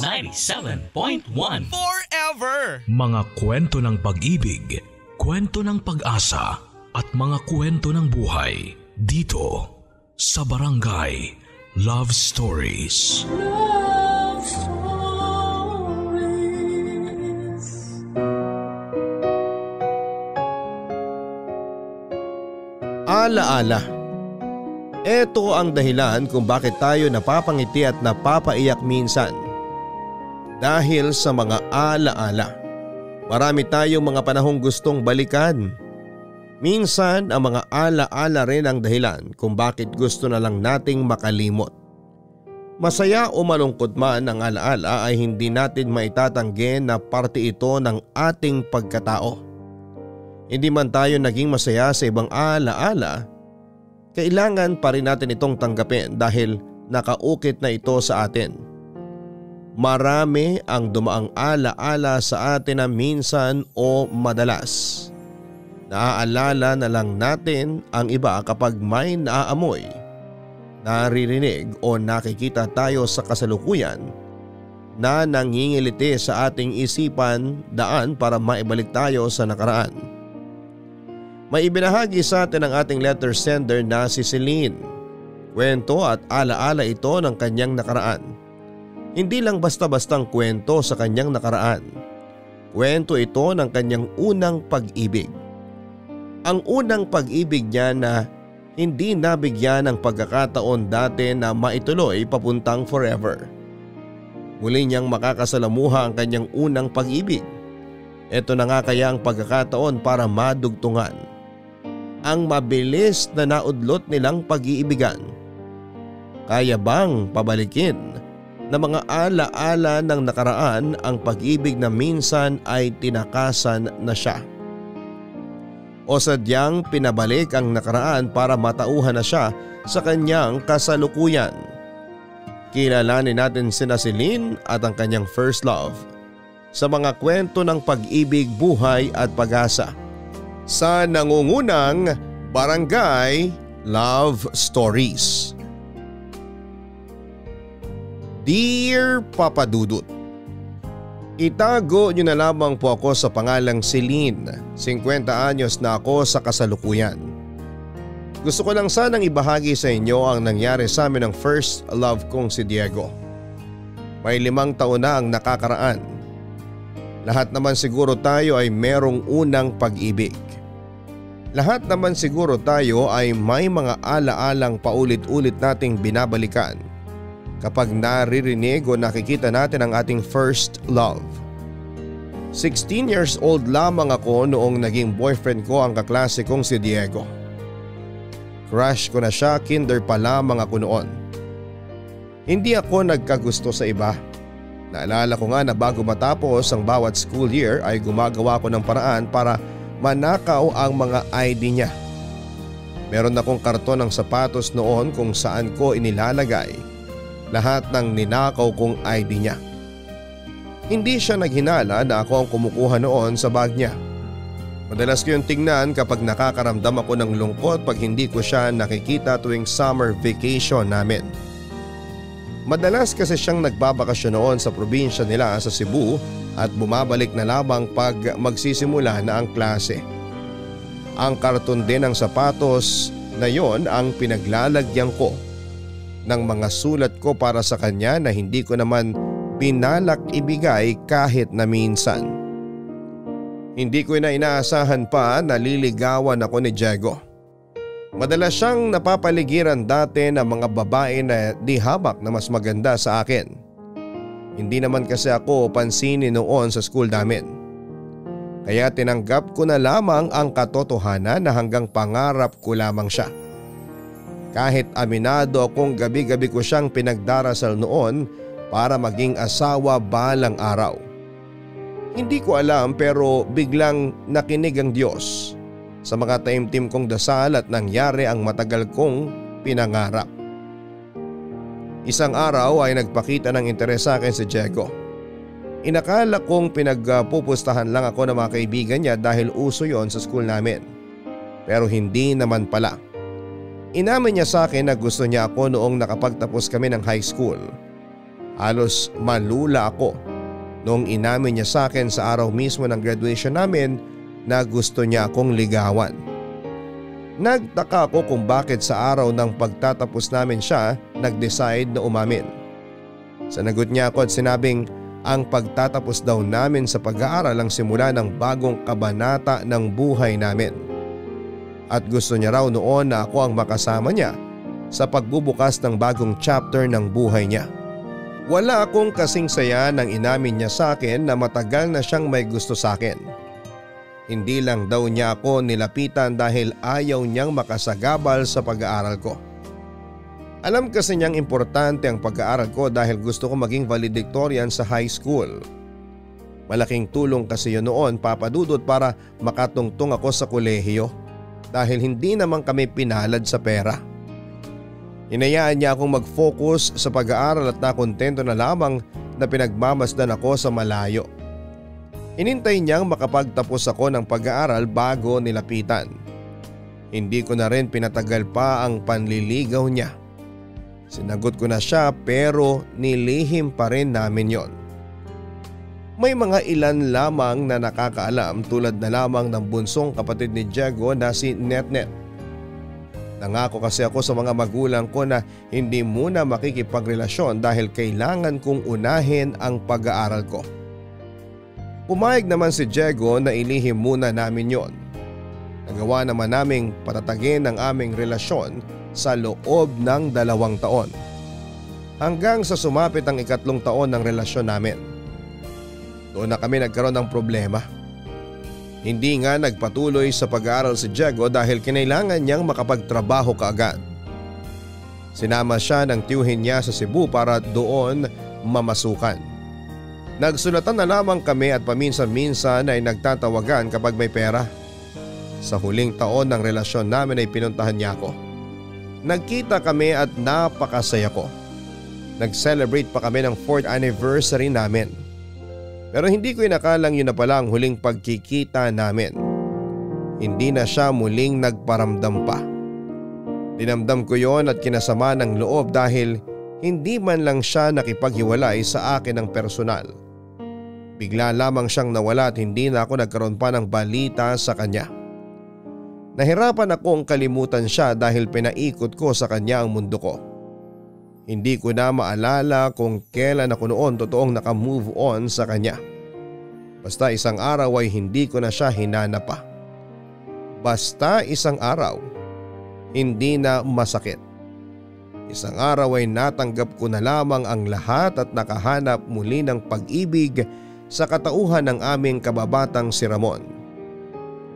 97.1 Forever! Mga kwento ng pag-ibig, kwento ng pag-asa at mga kwento ng buhay dito sa Barangay Love Stories. Love Stories. Alaala. Ito ang dahilan kung bakit tayo napapangiti at napapaiyak minsan. Dahil sa mga alaala. Marami tayong mga panahong gustong balikan. Minsan ang mga alaala rin ang dahilan kung bakit gusto na lang nating makalimot. Masaya o malungkot man ang alaala ay hindi natin maitatanggi na parte ito ng ating pagkatao. Hindi man tayo naging masaya sa ibang alaala, kailangan pa rin natin itong tanggapin dahil nakaukit na ito sa atin. Marami ang dumaang alaala sa atin na minsan o madalas. Naaalala na lang natin ang iba kapag may naaamoy, naririnig o nakikita tayo sa kasalukuyan na nangingiliti sa ating isipan daan para maibalik tayo sa nakaraan. May ibinahagi sa atin ang ating letter sender na si Celine. Kwento at alaala ito ng kanyang nakaraan. Hindi lang basta-bastang kwento sa kanyang nakaraan. Kwento ito ng kanyang unang pag-ibig. Ang unang pag-ibig niya na hindi nabigyan ng pagkakataon dati na maituloy papuntang forever. Muli niyang makakasalamuha ang kanyang unang pag-ibig. Ito na nga kaya ang pagkakataon para madugtungan ang mabilis na naudlot nilang pag-iibigan. Kaya bang pabalikin na mga alaala ng nakaraan ang pag-ibig na minsan ay tinakasan na siya? O sadyang pinabalik ang nakaraan para matauhan na siya sa kanyang kasalukuyan? Kilalanin natin sina Celine at ang kanyang first love sa mga kwento ng pag-ibig, buhay at pag-asa sa nangungunang Barangay Love Stories. Dear Papa Dudut, itago niyo na lamang po ako sa pangalang Celine. 50 anyos na ako sa kasalukuyan. Gusto ko lang sanang ibahagi sa inyo ang nangyari sa amin ng first love kong si Diego. May 5 taon na ang nakakaraan. Lahat naman siguro tayo ay merong unang pag-ibig. Lahat naman siguro tayo ay may mga alaalang paulit-ulit nating binabalikan kapag naririnig o nakikita natin ang ating first love. 16 years old lamang ako noong naging boyfriend ko ang kaklase kong si Diego. Crush ko na siya, kinder pa lamang ako noon. Hindi ako nagkagusto sa iba. Naalala ko nga na bago matapos ang bawat school year ay gumagawa ko ng paraan para manakaw ang mga ID niya. Meron akong karton ng sapatos noon kung saan ko inilalagay lahat ng ninakaw kong ID niya. Hindi siya naghinala na ako ang kumukuha noon sa bag niya. Madalas ko yung tingnan kapag nakakaramdam ako ng lungkot pag hindi ko siya nakikita tuwing summer vacation namin. Madalas kasi siyang nagbabakasyon noon sa probinsya nila sa Cebu at bumabalik na lamang pag magsisimula na ang klase. Ang karton din ng sapatos na yon ang pinaglalagyan ko ng mga sulat ko para sa kanya na hindi ko naman pinalak ibigay kahit na minsan. Hindi ko na inaasahan pa na liligawan ako ni Diego. Madalas siyang napapaligiran dati ng mga babae na di habak na mas maganda sa akin. Hindi naman kasi ako pansinin noon sa school namin. Kaya tinanggap ko na lamang ang katotohanan na hanggang pangarap ko lamang siya. Kahit aminado akong gabi-gabi ko siyang pinagdarasal noon para maging asawa balang araw. Hindi ko alam pero biglang nakinig ang Diyos sa mga taimtim kong dasal at nangyari ang matagal kong pinangarap. Isang araw ay nagpakita ng interes sa akin si Diego. Inakala kong pinagpupustahan lang ako ng mga kaibigan niya dahil uso yon sa school namin. Pero hindi naman pala. Inamin niya sa akin na gusto niya ako noong nakapagtapos kami ng high school. Halos malula ako noong inamin niya sa akin sa araw mismo ng graduation namin na gusto niya akong ligawan. Nagtaka ako kung bakit sa araw ng pagtatapos namin siya nag-decide na umamin. Sanagot niya ako at sinabing ang pagtatapos daw namin sa pag-aaral ang simula ng bagong kabanata ng buhay namin. At gusto niya raw noon na ako ang makasama niya sa pagbubukas ng bagong chapter ng buhay niya. Wala akong kasing saya nang inamin niya sa akin na matagal na siyang may gusto sa akin. Hindi lang daw niya ako nilapitan dahil ayaw niyang makasagabal sa pag-aaral ko. Alam kasi niyang importante ang pag-aaral ko dahil gusto ko maging valedictorian sa high school. Malaking tulong kasi yun noon, Papa Dudut, para makatungtong ako sa kolehiyo dahil hindi naman kami pinalad sa pera. Hinayaan niya akong mag-focus sa pag-aaral at nakontento na lamang na pinagmamasdan ako sa malayo. Inintay niyang makapagtapos ako ng pag-aaral bago nilapitan. Hindi ko na rin pinatagal pa ang panliligaw niya. Sinagot ko na siya pero nilihim pa rin namin yon. May mga ilan lamang na nakakaalam tulad na lamang ng bunsong kapatid ni Diego na si Netnet. Nangako kasi ako sa mga magulang ko na hindi muna makikipagrelasyon dahil kailangan kong unahin ang pag-aaral ko. Pumayag naman si Diego na ilihim muna namin yon. Nagawa naman naming patatagin ang aming relasyon sa loob ng 2 taon. Hanggang sa sumapit ang 3 taon ng relasyon namin. Doon na kami nagkaroon ng problema. Hindi nga nagpatuloy sa pag-aaral si Diego dahil kinailangan niyang makapagtrabaho kaagad. Sinama siya ng tiyuhin niya sa Cebu para doon mamasukan. Nagsulatan na lamang kami at paminsan-minsan ay nagtatawagan kapag may pera. Sa huling taon ng relasyon namin ay pinuntahan niya ako. Nagkita kami at napakasaya ko. Nag-celebrate pa kami ng 4th anniversary namin. Pero hindi ko inakalang yun na pala ang huling pagkikita namin. Hindi na siya muling nagparamdam pa. Dinamdam ko yon at kinasama ng loob dahil hindi man lang siya nakipaghiwalay sa akin ng personal. Bigla lamang siyang nawala at hindi na ako nagkaroon pa ng balita sa kanya. Nahirapan akong kalimutan siya dahil pinaikot ko sa kanya ang mundo ko. Hindi ko na maalala kung kailan ako noon totoong nakamove on sa kanya. Basta isang araw ay hindi ko na siya hinanap pa. Basta isang araw, hindi na masakit. Isang araw ay natanggap ko na lamang ang lahat at nakahanap muli ng pag-ibig sa katauhan ng aming kababatang si Ramon.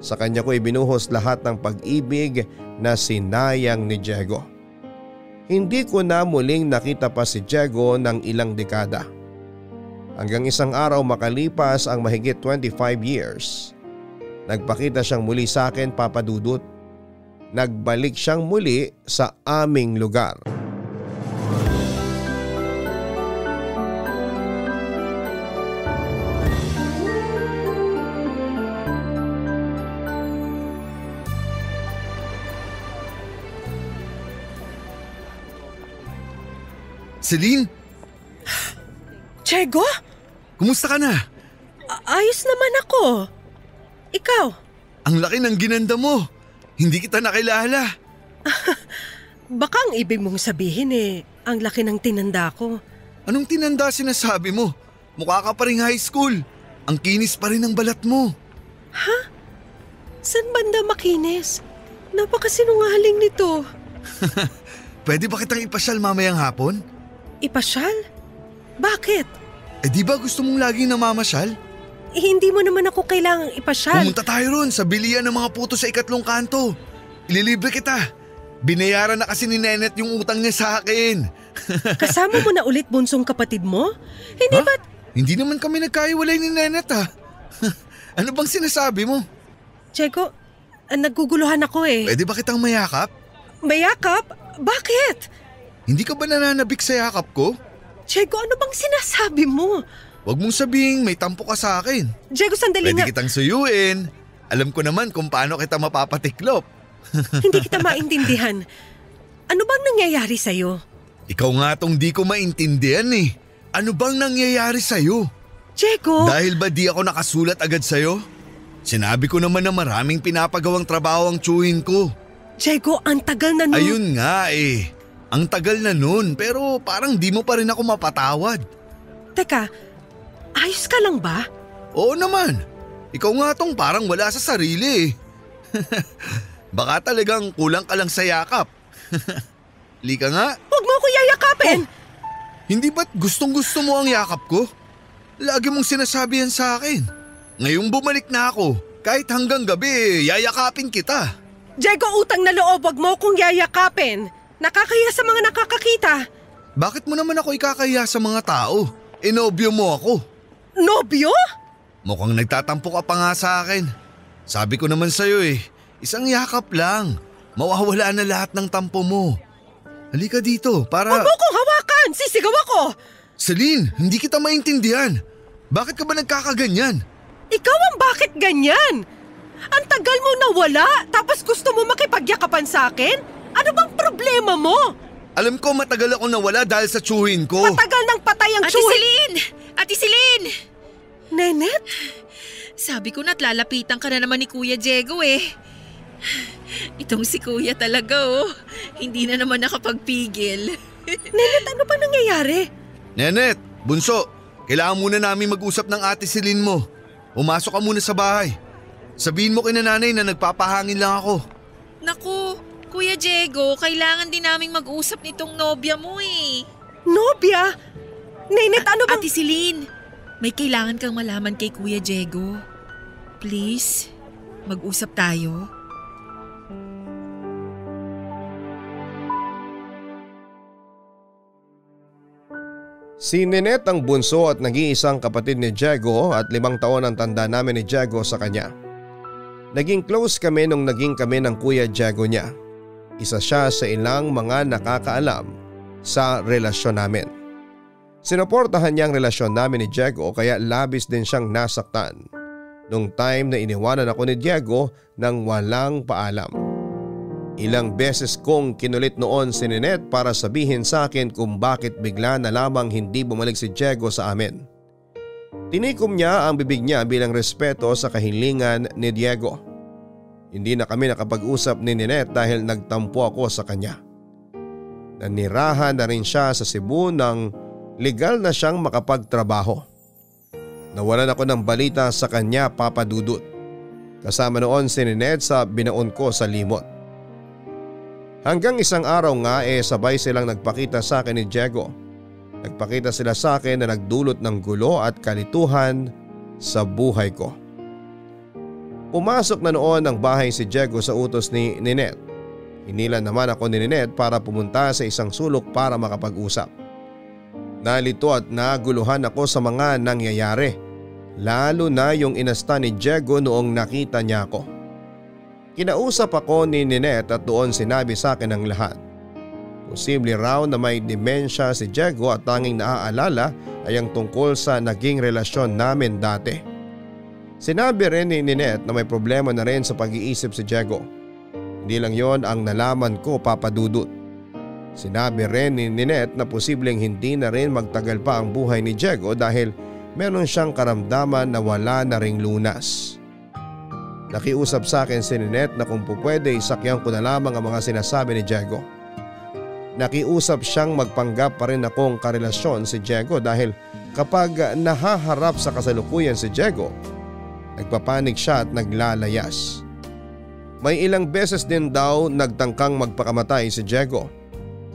Sa kanya ko ibinuhos lahat ng pag-ibig na sinayang ni Diego. Hindi ko na muling nakita pa si Diego ng ilang dekada. Hanggang isang araw makalipas ang mahigit 25 years. Nagpakita siyang muli sa akin, Papa Dudut. Nagbalik siyang muli sa aming lugar. Celine? Diego? Kumusta ka na? Ayos naman ako. Ikaw? Ang laki ng ginanda mo. Hindi kita nakilala. Baka ang ibig mong sabihin ang laki ng tinanda ko. Anong tinanda sinasabi mo? Mukha ka pa ring high school. Ang kinis pa rin ng balat mo. Ha? San banda makinis? Napakasinungaling nito. Pwede ba kitang ipasyal mamayang hapon? Ipasyal? Bakit? Di ba gusto mong laging namamasyal? Hindi mo naman ako kailangang ipasyal. Pumunta tayo ron sa bilian ng mga puto sa 2 kanto. Ililibre kita. Binayaran na kasi ni Nenet yung utang niya sa akin. Kasama mo na ulit bunsong kapatid mo? Hindi ba't… Hindi naman kami nagkaiwalay ni Nenet Ano bang sinasabi mo? Diego, naguguluhan ako Pwede ba kitang mayakap? Mayakap? Bakit? Hindi ka ba nananabik sa yakap ko? Diego, ano bang sinasabi mo? Huwag mong sabihing may tampo ka sa akin. Diego, sandali Pwede nga. kitang suyuin. Alam ko naman kung paano kita mapapatiklop. Hindi kita maintindihan. Ano bang nangyayari sa'yo? Ikaw nga tong di ko maintindihan eh. Ano bang nangyayari sa'yo? Diego! Dahil ba di ako nakasulat agad sa'yo? Sinabi ko naman na maraming pinapagawang trabaho ang tiyuhin ko. Diego, ang tagal na nun. Ayun nga eh. Ang tagal na nun pero parang di mo pa rin ako mapatawad. Teka, ayos ka lang ba? Oo naman. Ikaw nga tong parang wala sa sarili eh. Baka talagang kulang ka lang sa yakap. Lika nga. Huwag mo ko yayakapin! Hindi ba't gustong-gusto mo ang yakap ko? Lagi mong sinasabi yan sa akin. Ngayong bumalik na ako, kahit hanggang gabi, yayakapin kita. Diego, utang na loob, wag mo kong yayakapin. Nakakahiya sa mga nakakakita. Bakit mo naman ako ikakahiya sa mga tao? Inobyo mo ako. Nobyo? Mukhang nagtatampo ka pa nga sa akin. Sabi ko naman sa'yo eh, isang yakap lang. Mawawala na lahat ng tampo mo. Halika dito para… Huwag mo kong hawakan! Sisigaw ako! Celine, hindi kita maintindihan. Bakit ka ba nagkakaganyan? Ikaw ang bakit ganyan? Ang tagal mo nawala, tapos gusto mo makipagyakapan sa akin? Ano bang problema mo? Alam ko matagal ako nawala dahil sa tsuhin ko. Matagal nang patay ang Ate Celine! Ate Celine! Nenet? Sabi ko na't lalapitan ka na naman ni Kuya Diego eh. Itong si Kuya talaga oh. Hindi na naman nakapagpigil. Nenet, ano bang nangyayari? Nenet, bunso, kailangan muna namin mag-usap ng Ate Celine mo. Umasok ka muna sa bahay. Sabihin mo kina nanay na nagpapahangin lang ako. Naku, Kuya Diego, kailangan din naming mag-usap nitong nobya mo eh. Nobya? Nenet, ano bang… Ate Celine, may kailangan kang malaman kay Kuya Diego. Please, mag-usap tayo. Si Ninette ang bunso at nag-iisang kapatid ni Diego at 5 taon ang tanda namin ni Diego sa kanya. Naging close kami nung naging kami ng Kuya Diego niya. Isa siya sa ilang mga nakakaalam sa relasyon namin. Sinuportahan niya ang relasyon namin ni Diego kaya labis din siyang nasaktan nung time na iniwanan ako ni Diego nang walang paalam. Ilang beses kong kinulit noon si Ninette para sabihin sa akin kung bakit bigla na lamang hindi bumalik si Diego sa amin. Tinikom niya ang bibig niya bilang respeto sa kahilingan ni Diego. Hindi na kami nakapag-usap ni Ninette dahil nagtampo ako sa kanya. Nanirahan na rin siya sa Cebu nang legal na siyang makapagtrabaho. Nawalan ako ng balita sa kanya, Papa Dudut. Kasama noon si Ninette sa binaon ko sa limot. Hanggang isang araw nga sabay silang nagpakita sa akin ni Diego. Nagpakita sila sa akin na nagdulot ng gulo at kalituhan sa buhay ko. Pumasok na noon ng bahay si Diego sa utos ni Ninette. Hinila naman ako ni Ninette para pumunta sa isang sulok para makapag-usap. Nalito at naguluhan ako sa mga nangyayari, lalo na yung inasta ni Diego noong nakita niya ako. Kinausap ako ni Ninette at doon sinabi sa akin ang lahat. Posible raw na may demensya si Diego at tanging naaalala ay ang tungkol sa naging relasyon namin dati. Sinabi rin ni Ninette na may problema na rin sa pag-iisip si Diego. Hindi lang yon ang nalaman ko, Papa Dudut. Sinabi rin ni Ninette na posibleng hindi na rin magtagal pa ang buhay ni Diego dahil meron siyang karamdaman na wala na ring lunas. Nakiusap sa akin si Ninette na kung pupwede isakyan ko na lamang ang mga sinasabi ni Diego. Nakiusap siyang magpanggap pa rin akong karelasyon si Diego dahil kapag nahaharap sa kasalukuyan si Diego, nagpapanik siya at naglalayas. May ilang beses din daw nagtangkang magpakamatay si Diego.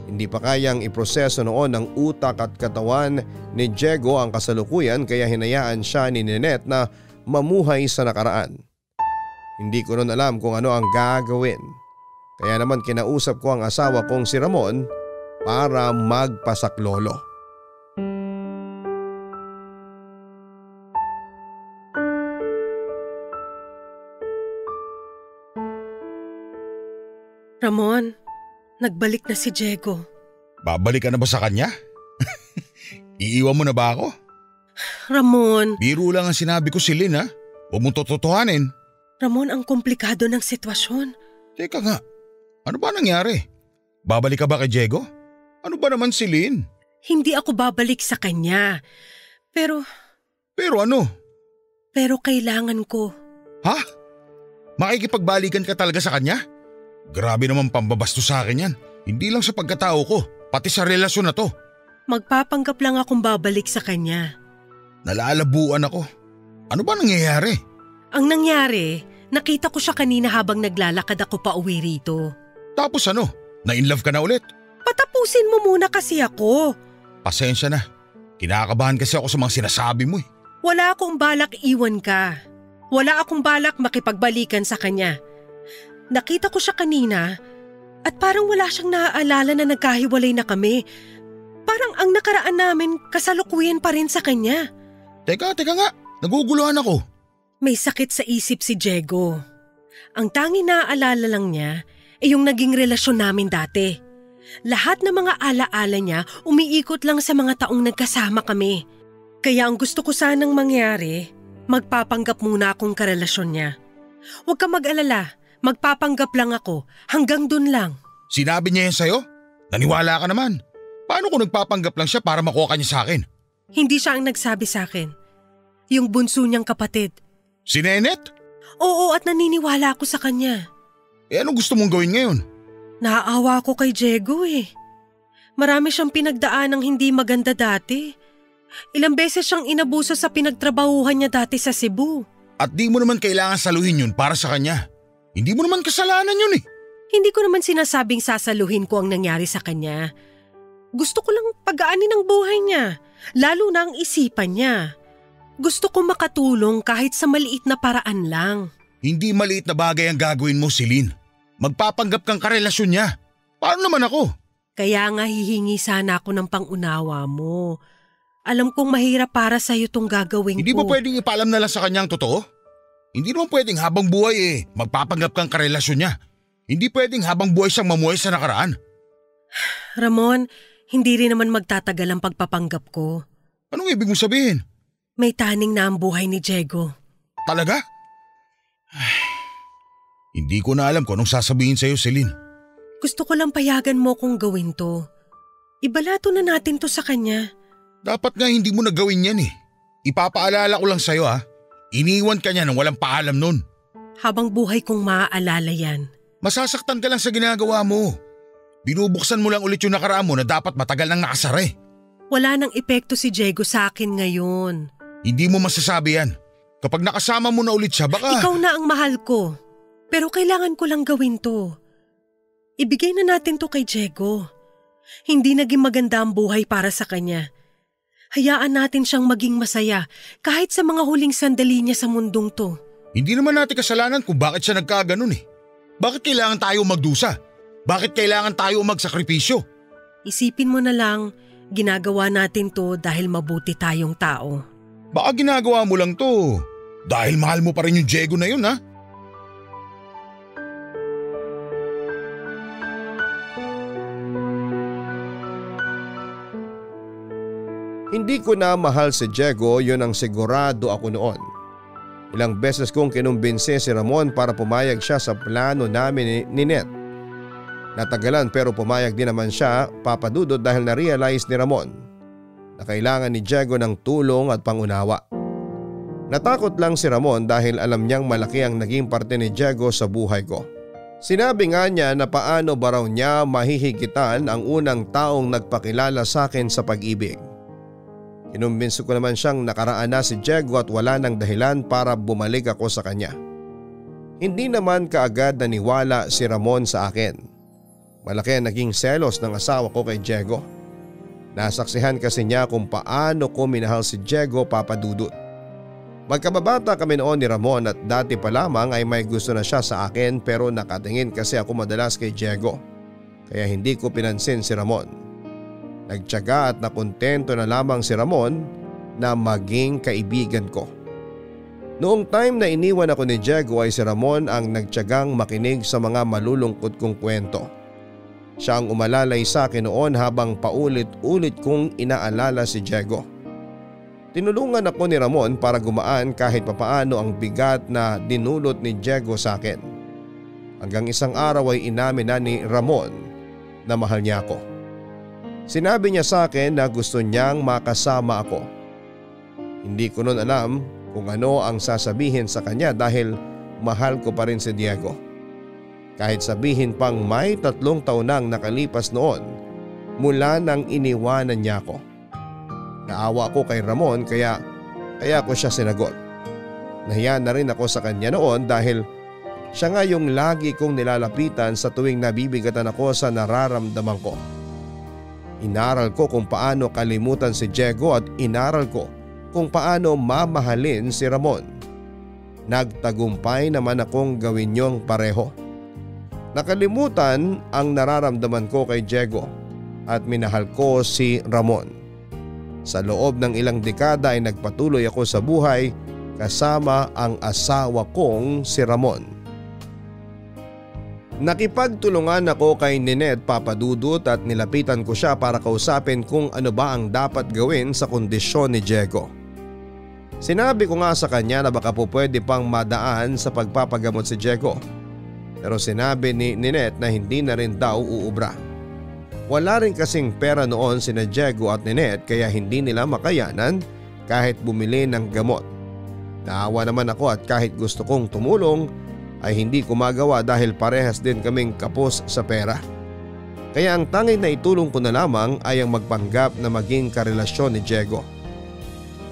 Hindi pa kayang iproseso noon ng utak at katawan ni Diego ang kasalukuyan kaya hinayaan siya ni Ninette na mamuhay sa nakaraan. Hindi ko rin alam kung ano ang gagawin. Kaya naman kinausap ko ang asawa kong si Ramon para magpasaklolo. Ramon, nagbalik na si Diego. Babalik ka na ba sa kanya? Iiwan mo na ba ako? Ramon. Biro lang ang sinabi ko, Celine ha. Huwag mong totohanin. Ramon, ang komplikado ng sitwasyon. Teka nga, ano ba nangyari? Babalik ka ba kay Diego? Ano ba naman si Lynn? Hindi ako babalik sa kanya. Pero Ano? Pero kailangan ko. Ha? Makikipagbalikan ka talaga sa kanya? Grabe naman pambabasto sa akin yan. Hindi lang sa pagkatao ko, pati sa relasyon na to. Magpapanggap lang akong babalik sa kanya. Nalalabuan ako. Ano ba nangyayari? Ang nangyari, nakita ko siya kanina habang naglalakad ako pa uwi rito. Tapos ano? Na-inlove ka na ulit? Patapusin mo muna kasi ako. Pasensya na. Kinakabahan kasi ako sa mga sinasabi mo eh. Wala akong balak iwan ka. Wala akong balak makipagbalikan sa kanya. Nakita ko siya kanina at parang wala siyang naaalala na nagkahiwalay na kami. Parang ang nakaraan namin kasalukuyan pa rin sa kanya. Teka nga. Naguguluhan ako. May sakit sa isip si Diego. Ang tanging naaalala lang niya ay yung naging relasyon namin dati. Lahat ng mga alaala niya umiikot lang sa mga taong nagkasama kami. Kaya ang gusto ko sanang mangyari, magpapanggap muna akong karelasyon niya. Huwag ka mag-alala, magpapanggap lang ako, hanggang dun lang. Sinabi niya yan sa'yo? Naniwala ka naman. Paano kung nagpapanggap lang siya para makuha ka niya sa akin? Hindi siya ang nagsabi sa akin. Yung bunso niyang kapatid. Si Nenet? Oo, at naniniwala ako sa kanya. Ano gusto mong gawin ngayon? Naaawa ako kay Diego eh. Marami siyang pinagdaan ng hindi maganda dati. Ilang beses siyang inabuso sa pinagtrabahuhan niya dati sa Cebu. At di mo naman kailangan saluhin yun para sa kanya. Hindi mo naman kasalanan yun eh. Hindi ko naman sinasabing sasaluhin ko ang nangyari sa kanya. Gusto ko lang pagaanin ang buhay niya, lalo na ang isipan niya. Gusto ko makatulong kahit sa maliit na paraan lang. Hindi maliit na bagay ang gagawin mo, Celine. Magpapanggap kang karelasyon niya. Paano naman ako? Kaya nga hihingi sana ako ng pangunawa mo. Alam kong mahirap para sa'yo tong gagawin Hindi ko. ba pwedeng ipaalam na lang sa kanya ang totoo? Hindi naman pwedeng habang buhay magpapanggap kang karelasyon niya. Hindi pwedeng habang buhay siyang mamuhay sa nakaraan. Ramon, hindi rin naman magtatagal ang pagpapanggap ko. Anong ibig mong sabihin? May taning na ang buhay ni Diego. Talaga? Hindi ko na alam kung anong sasabihin sa'yo, Celine. Gusto ko lang payagan mo kung gawin to. Ibalato na natin to sa kanya. Dapat nga hindi mo na gawin yan eh. Ipapaalala ko lang sa'yo Iniwan ka niya nang walang paalam nun. Habang buhay kong maaalala yan. Masasaktan ka lang sa ginagawa mo. Binubuksan mo lang ulit yung nakaraan mo na dapat matagal nang nakasara. Wala nang epekto si Diego sa akin ngayon. Hindi mo masasabi yan. Kapag nakasama mo na ulit siya, baka… Ikaw na ang mahal ko. Pero kailangan ko lang gawin to. Ibigay na natin to kay Diego. Hindi naging maganda ang buhay para sa kanya. Hayaan natin siyang maging masaya kahit sa mga huling sandali niya sa mundong to. Hindi naman natin kasalanan kung bakit siya nagkaganon eh. Bakit kailangan tayo magdusa? Bakit kailangan tayo magsakripisyo? Isipin mo na lang, ginagawa natin to dahil mabuti tayong tao. Baka ginagawa mo lang to dahil mahal mo pa rin yung Diego na yun Hindi ko na mahal si Diego, yun ang sigurado ako noon. Ilang beses kong kinumbinse si Ramon para pumayag siya sa plano namin ni Net. Natagalan pero pumayag din naman siya, Papa Dudut, dahil na-realize ni Ramon na kailangan ni Diego ng tulong at pangunawa. Natakot lang si Ramon dahil alam niyang malaki ang naging parte ni Diego sa buhay ko. Sinabi nga niya na paano ba raw niya mahihigitan ang unang taong nagpakilala sa akin sa pag-ibig. Kinumbinso ko naman siyang nakaraan na si Diego at wala nang dahilan para bumalik ako sa kanya. Hindi naman kaagad naniwala si Ramon sa akin. Malaki ang naging selos ng asawa ko kay Diego. Nasaksihan kasi niya kung paano ko minahal si Diego, Papa Dudut. Magkababata kami noon ni Ramon at dati pa lamang ay may gusto na siya sa akin pero nakatingin kasi ako madalas kay Diego. Kaya hindi ko pinansin si Ramon. Nagtiyaga at nakontento na lamang si Ramon na maging kaibigan ko. Noong time na iniwan ako ni Diego ay si Ramon ang nagtiyagang makinig sa mga malulungkot kong kwento. Siya ang umalalay sa akin noon habang paulit-ulit kong inaalala si Diego. Tinulungan ako ni Ramon para gumaan kahit papaano ang bigat na dinulot ni Diego sa akin. Hanggang isang araw ay inamin na ni Ramon na mahal niya ako. Sinabi niya sa akin na gusto niyang makasama ako. Hindi ko noon alam kung ano ang sasabihin sa kanya dahil mahal ko pa rin si Diego. Kahit sabihin pang may 3 taon nang nakalipas noon mula nang iniwanan niya ako. Naawa ako kay Ramon kaya ko siya sinagot. Nahiya na rin ako sa kanya noon dahil siya nga yung lagi kong nilalapitan sa tuwing nabibigatan ako sa nararamdaman ko. Inaral ko kung paano kalimutan si Diego at inaral ko kung paano mamahalin si Ramon. Nagtagumpay naman akong gawin yung pareho. Nakalimutan ang nararamdaman ko kay Diego at minahal ko si Ramon. Sa loob ng ilang dekada ay nagpatuloy ako sa buhay kasama ang asawa kong si Ramon. Nakipagtulungan ako kay Ninette Papadudut at nilapitan ko siya para kausapin kung ano ba ang dapat gawin sa kondisyon ni Diego. Sinabi ko nga sa kanya na baka po pwede pang madaan sa pagpapagamot si Diego. Pero sinabi ni Ninette na hindi na rin daw uubra. Wala rin kasing pera noon sina Diego at Ninette kaya hindi nila makayanan kahit bumili ng gamot. Naawa naman ako at kahit gusto kong tumulong ay hindi ko magawa dahil parehas din kaming kapos sa pera. Kaya ang tanging na itulong ko na lamang ay ang magpanggap na maging karelasyon ni Diego.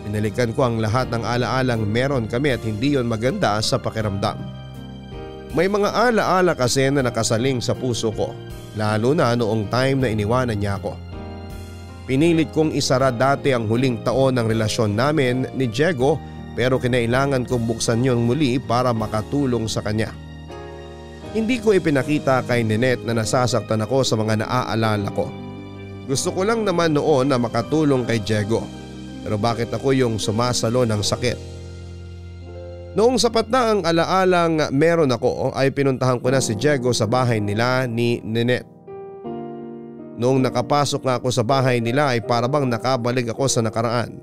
Binalikan ko ang lahat ng alaalang meron kami at hindi yon maganda sa pakiramdam. May mga alaala kasi na nakasaling sa puso ko, lalo na noong time na iniwanan niya ako. Pinilit kong isara dati ang huling taon ng relasyon namin ni Diego pero kinailangan kong buksan yon muli para makatulong sa kanya. Hindi ko ipinakita kay Ninette na nasasaktan ako sa mga naaalala ko. Gusto ko lang naman noon na makatulong kay Diego. Pero bakit ako yung sumasalo ng sakit? Noong sapat na ang alaalang meron ako ay pinuntahan ko na si Diego sa bahay nila ni Ninette. Noong nakapasok nga ako sa bahay nila ay parabang nakabalik ako sa nakaraan.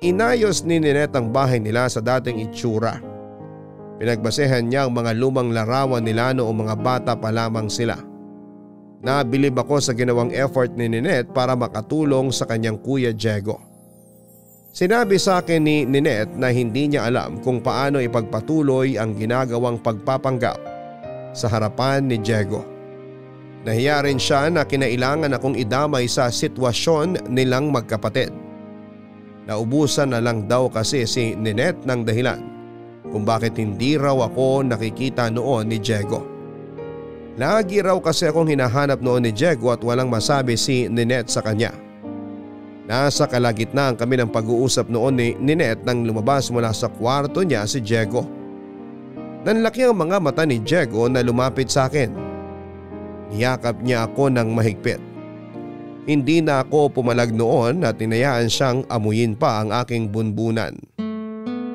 Inayos ni Ninette ang bahay nila sa dating itsura. Pinagbasehan niya ang mga lumang larawan nila noong mga bata pa lamang sila. Nabilib ako sa ginawang effort ni Ninette para makatulong sa kanyang kuya Diego. Sinabi sa akin ni Ninette na hindi niya alam kung paano ipagpatuloy ang ginagawang pagpapanggap sa harapan ni Diego. Nahiya rin siya na kinailangan akong idamay sa sitwasyon nilang magkapatid. Naubusan na lang daw kasi si Ninette ng dahilan kung bakit hindi raw ako nakikita noon ni Diego. Lagi raw kasi akong hinahanap noon ni Diego at walang masabi si Ninette sa kanya. Nasa kalagitnaan kami ng pag-uusap noon ni Ninette nang lumabas mula sa kwarto niya si Diego. Nanlaki ang mga mata ni Diego na lumapit sa akin. Niyakap niya ako ng mahigpit. Hindi na ako pumalag noon at tinayaan siyang amuyin pa ang aking bunbunan.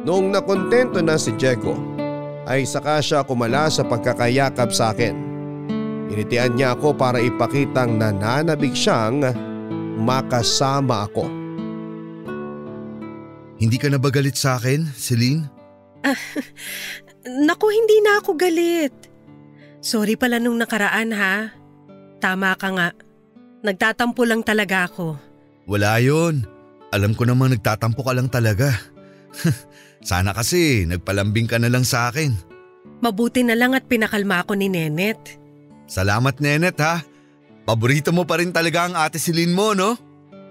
Noong nakontento na si Diego ay saka siya kumala sa pagkakayakap sa akin. Initian niya ako para ipakitang nananabik siyang makasama ako. Hindi ka na ba galit sa akin, Celine? Naku, hindi na ako galit. Sorry pala nung nakaraan ha. Tama ka nga. Nagtatampo lang talaga ako. Wala yon. Alam ko namang nagtatampo ka lang talaga. Sana kasi nagpalambing ka na lang sa akin. Mabuti na lang at pinakalma ako ni Ninette. Salamat Ninette ha. Paborito mo pa rin talaga ang ate Celine mo, no?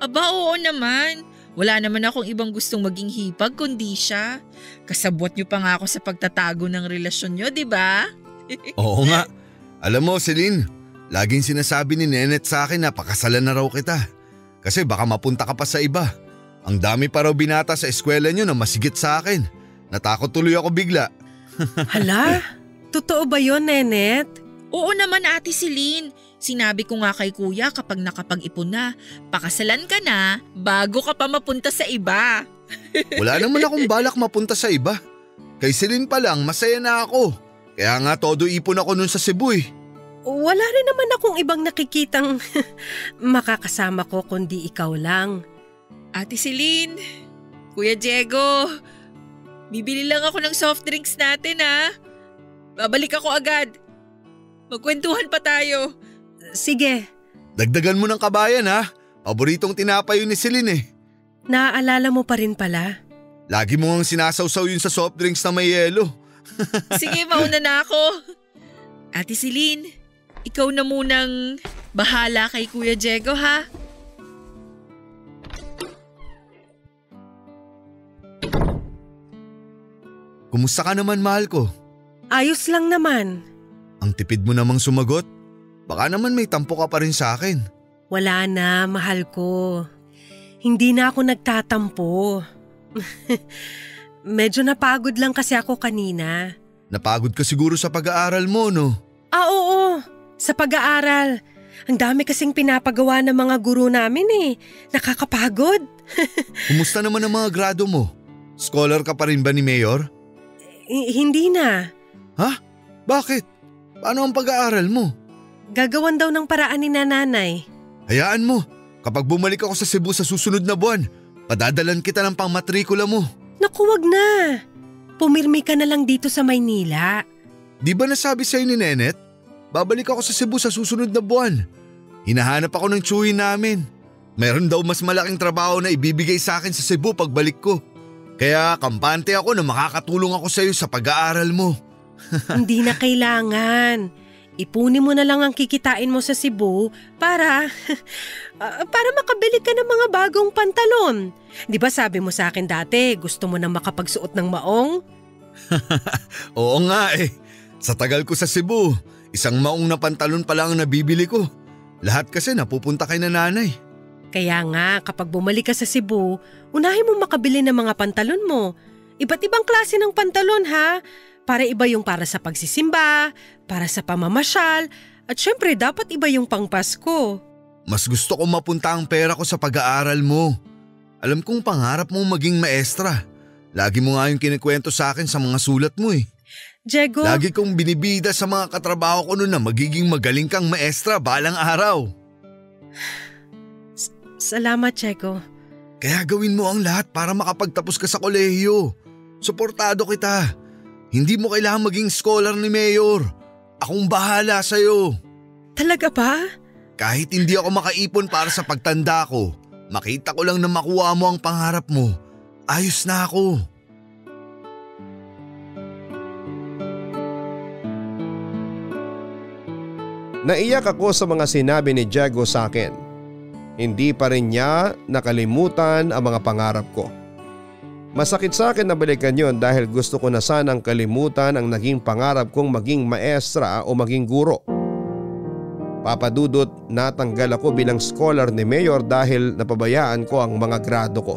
Aba oo naman. Wala naman akong ibang gustong maging hipag kundi siya. Kasabwat niyo pa nga ako sa pagtatago ng relasyon niyo, di ba? Oo nga. Alam mo Celine, laging sinasabi ni Ninette sa akin na pakasalan na raw kita. Kasi baka mapunta ka pa sa iba. Ang dami pa raw binata sa eskwela niyo na masigit sa akin. Natakot tuloy ako bigla. Hala? Totoo ba yon, Ninette? Oo naman ate Celine. Sinabi ko nga kay kuya kapag nakapag-ipon na, pakasalan ka na bago ka pa mapunta sa iba. Wala naman akong balak mapunta sa iba. Kay Celine pa lang masaya na ako. Kaya nga todo ipon ako nun sa Cebu eh. Wala rin naman akong ibang nakikitang makakasama ko kundi ikaw lang. Ate Celine, Kuya Diego, bibili lang ako ng soft drinks natin ha. Babalik ako agad. Magkwentuhan pa tayo. Sige. Dagdagan mo ng kabayan ha. Paboritong tinapay yun ni Celine eh. Naaalala mo pa rin pala? Lagi mo ang sinasawsaw yun sa soft drinks na may yelo. Sige, mauna na ako. Ate Celine, ikaw na munang bahala kay Kuya Diego ha. Kumusta ka naman, mahal ko? Ayos lang naman. Ang tipid mo namang sumagot. Baka naman may tampo ka pa rin sa akin. Wala na, mahal ko. Hindi na ako nagtatampo. Medyo napagod lang kasi ako kanina. Napagod ka siguro sa pag-aaral mo, no? Oo. Sa pag-aaral. Ang dami kasing pinapagawa ng mga guro namin eh. Nakakapagod. Kumusta naman ang mga grado mo? Scholar ka pa rin ba ni Mayor? Hindi na. Ha? Bakit? Paano ang pag-aaral mo? Gagawan daw ng paraan ni nanay. Hayaan mo. Kapag bumalik ako sa Cebu sa susunod na buwan, padadalan kita ng pangmatrikula mo. Naku, wag na. Pumirmi ka na lang dito sa Maynila. Di ba nasabi sa'yo ni Nenet? Babalik ako sa Cebu sa susunod na buwan. Hinahanap ako ng tsuhin namin. Meron daw mas malaking trabaho na ibibigay sa akin sa Cebu pagbalik ko. Kaya kampante ako na makakatulong ako sa iyo sa pag-aaral mo. Hindi na kailangan. Ipunin mo na lang ang kikitain mo sa Cebu para makabili ka ng mga bagong pantalon. Di ba sabi mo sa akin dati gusto mo nang makapagsuot ng maong? Oo nga eh. Sa tagal ko sa Cebu, isang maong na pantalon pa lang ang nabibili ko. Lahat kasi napupunta kay nanay. Kaya nga kapag bumalik ka sa Cebu, unahin mo makabili ng mga pantalon mo. Iba't ibang klase ng pantalon ha. Para iba yung para sa pagsisimba, para sa pamamasyal, at syempre dapat iba yung pangpasko. Mas gusto ko mapunta ang pera ko sa pag-aaral mo. Alam kong pangarap mong maging maestra. Lagi mo nga yung kinikwento sa akin sa mga sulat mo eh. Diego… Lagi kong binibida sa mga katrabaho ko noon na magiging magaling kang maestra balang araw. Salamat, Diego. Kaya gawin mo ang lahat para makapagtapos ka sa kolehiyo. Suportado kita. Hindi mo kailangan maging scholar ni Mayor. Akong bahala sa'yo. Talaga ba? Kahit hindi ako makaipon para sa pagtanda ko, makita ko lang na makuha mo ang pangarap mo. Ayos na ako. Naiyak ako sa mga sinabi ni Diego sa akin. Hindi pa rin niya nakalimutan ang mga pangarap ko. Masakit sa akin na balikan yon dahil gusto ko na sanang kalimutan ang naging pangarap kong maging maestra o maging guro. Papadudot, natanggal ako bilang scholar ni Mayor dahil napabayaan ko ang mga grado ko.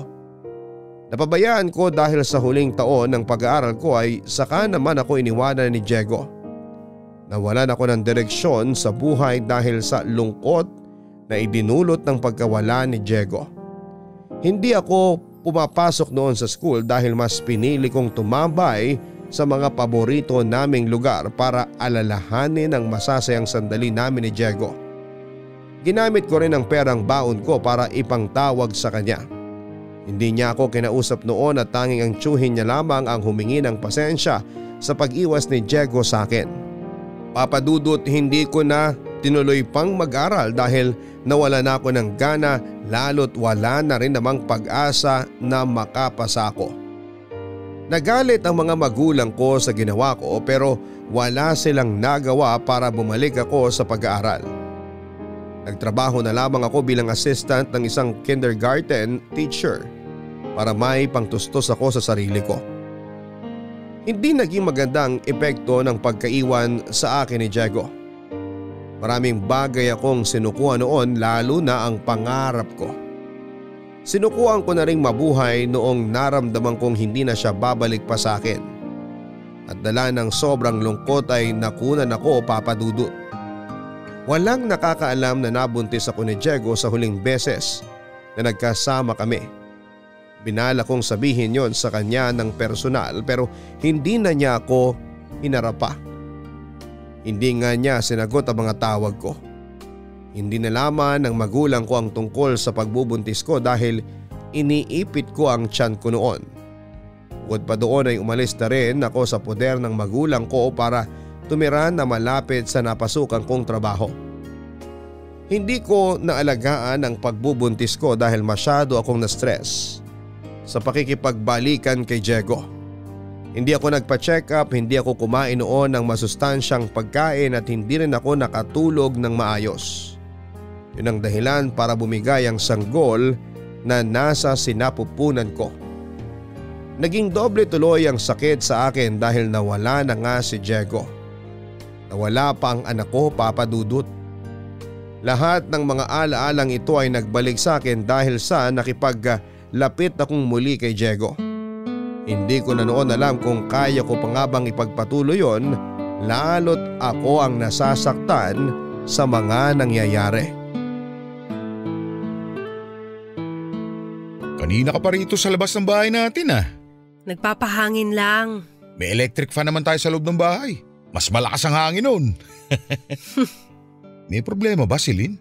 Napabayaan ko dahil sa huling taon ng pag-aaral ko ay saka naman ako iniwanan ni Diego. Nawalan ako ng direksyon sa buhay dahil sa lungkot na idinulot ng pagkawala ni Diego. Hindi ako pumapasok noon sa school dahil mas pinili kong tumambay sa mga paborito naming lugar para alalahanin ang masasayang sandali namin ni Diego. Ginamit ko rin ang perang baon ko para ipangtawag sa kanya. Hindi niya ako kinausap noon at tanging ang tiyuhin niya lamang ang humingi ng pasensya sa pag-iwas ni Diego sa akin. Papadudot, hindi ko na tinuloy pang mag-aral dahil nawala na ako ng gana, lalo't wala na rin namang pag-asa na makapasa ako. Nagalit ang mga magulang ko sa ginawa ko pero wala silang nagawa para bumalik ako sa pag-aaral. Nagtrabaho na lamang ako bilang assistant ng isang kindergarten teacher para may pangtustos ako sa sarili ko. Hindi naging magandang epekto ng pagkaiwan sa akin ni Diego. Maraming bagay akong sinukuha noon, lalo na ang pangarap ko. Sinukuhan ko na ring mabuhay noong naramdaman kong hindi na siya babalik pa sa akin. At dala ng sobrang lungkot ay nakunan ako, papadudot. Walang nakakaalam na nabuntis ako ni Diego sa huling beses na nagkasama kami. Binala kong sabihin yon sa kanya ng personal pero hindi na niya ako hinarap pa. Hindi nga niya sinagot ang mga tawag ko. Hindi nalaman ng magulang ko ang tungkol sa pagbubuntis ko dahil iniipit ko ang tiyan ko noon. Bukod pa doon ay umalis na rin ako sa poder ng magulang ko para tumira na malapit sa napasukan kong trabaho. Hindi ko naalagaan ang pagbubuntis ko dahil masyado akong na-stress sa pakikipagbalikan kay Diego. Hindi ako nagpa-check up, hindi ako kumain noon ng masustansyang pagkain at hindi rin ako nakatulog ng maayos. Yun ang dahilan para bumigay ang sanggol na nasa sinapupunan ko. Naging doble tuloy ang sakit sa akin dahil nawala na nga si Diego. Nawala pa ang anak ko, Papa Dudut. Lahat ng mga alaalang ito ay nagbalik sa akin dahil sa nakipaglapit akong muli kay Diego. Hindi ko na noon alam kung kaya ko pa nga bang ipagpatuloy yon, lalo't ako ang nasasaktan sa mga nangyayari. Kanina ka pa rito sa labas ng bahay natin ah. Nagpapahangin lang. May electric fan naman tayo sa loob ng bahay. Mas malakas ang hangin nun. May problema ba, Celine?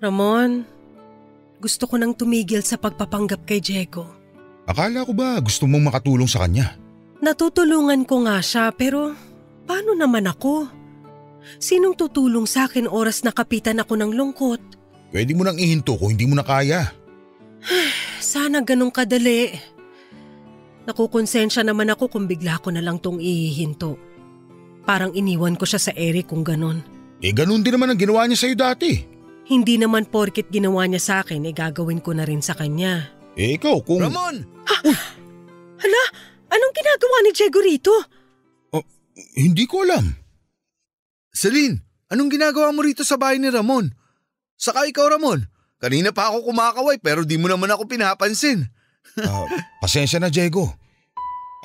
Ramon, gusto ko nang tumigil sa pagpapanggap kay Diego. Akala ko ba gusto mong makatulong sa kanya? Natutulungan ko nga siya pero paano naman ako? Sinong tutulong sa akin oras na kapitan ako ng lungkot? Pwede mo nang ihinto kung hindi mo na kaya. Sana ganun kadali. Nakukonsensya naman ako kung bigla ko na lang tong ihihinto. Parang iniwan ko siya sa Eric kung ganun. Ganun din naman ang ginawa niya sa'yo dati. Hindi naman porkit ginawa niya sa akin gagawin ko na rin sa kanya. Ikaw kung… Ramon! Hala, anong ginagawa ni Diego rito? Hindi ko alam. Celine, anong ginagawa mo rito sa bahay ni Ramon? Saka ikaw, Ramon, kanina pa ako kumakaway pero di mo naman ako pinapansin. Pasensya na, Diego.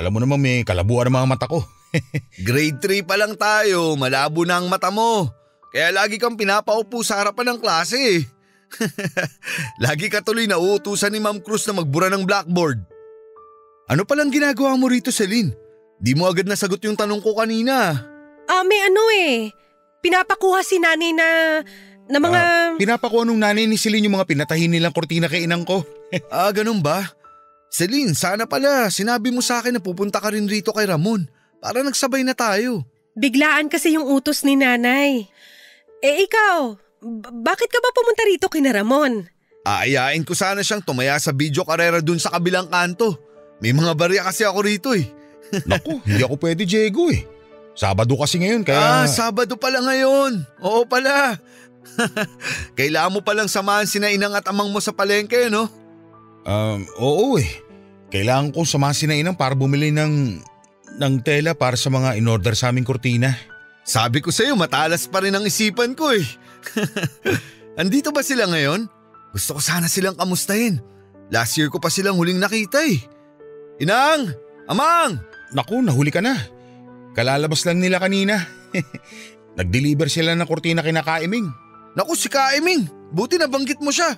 Alam mo naman may kalabuan ang mga mata ko. Grade 3 pa lang tayo, malabo na ang mata mo. Kaya lagi kang pinapaupo sa harapan ng klase eh. Lagi ka tuloy na uutusan ni Ma'am Cruz na magbura ng blackboard. Ano palang ginagawa mo rito, Celine? Di mo agad nasagot yung tanong ko kanina. May pinapakuha si nanay na mga… Pinapakuha nung nanay ni Celine yung mga pinatahin nilang kortina kay inang ko. Ganun ba? Celine, sana pala sinabi mo sa akin na pupunta ka rin rito kay Ramon para nagsabay na tayo. Biglaan kasi yung utos ni nanay. Ikaw… Bakit ka ba pumunta rito kina Ramon? Aayain ko sana siyang tumaya sa video karera dun sa kabilang kanto. May mga barya kasi ako rito eh. Naku, hindi ako pwede, Diego eh. Sabado kasi ngayon kaya… Sabado pala ngayon. Oo pala. Kailangan mo palang samahan sina inang at amang mo sa palengke, no? Oo eh. Kailangan kong samahan sina inang para bumili ng tela para sa mga in-order sa aming kortina. Sabi ko sa'yo, matalas pa rin ang isipan ko eh. Andito ba sila ngayon? Gusto ko sana silang kamustahin. Last year ko pa silang huling nakita eh. Inang! Amang! Naku, nahuli ka na. Kalalabas lang nila kanina. Nag-deliver sila ng kortina kina Kaiming. Naku, si Kaiming! Buti nabanggit mo siya.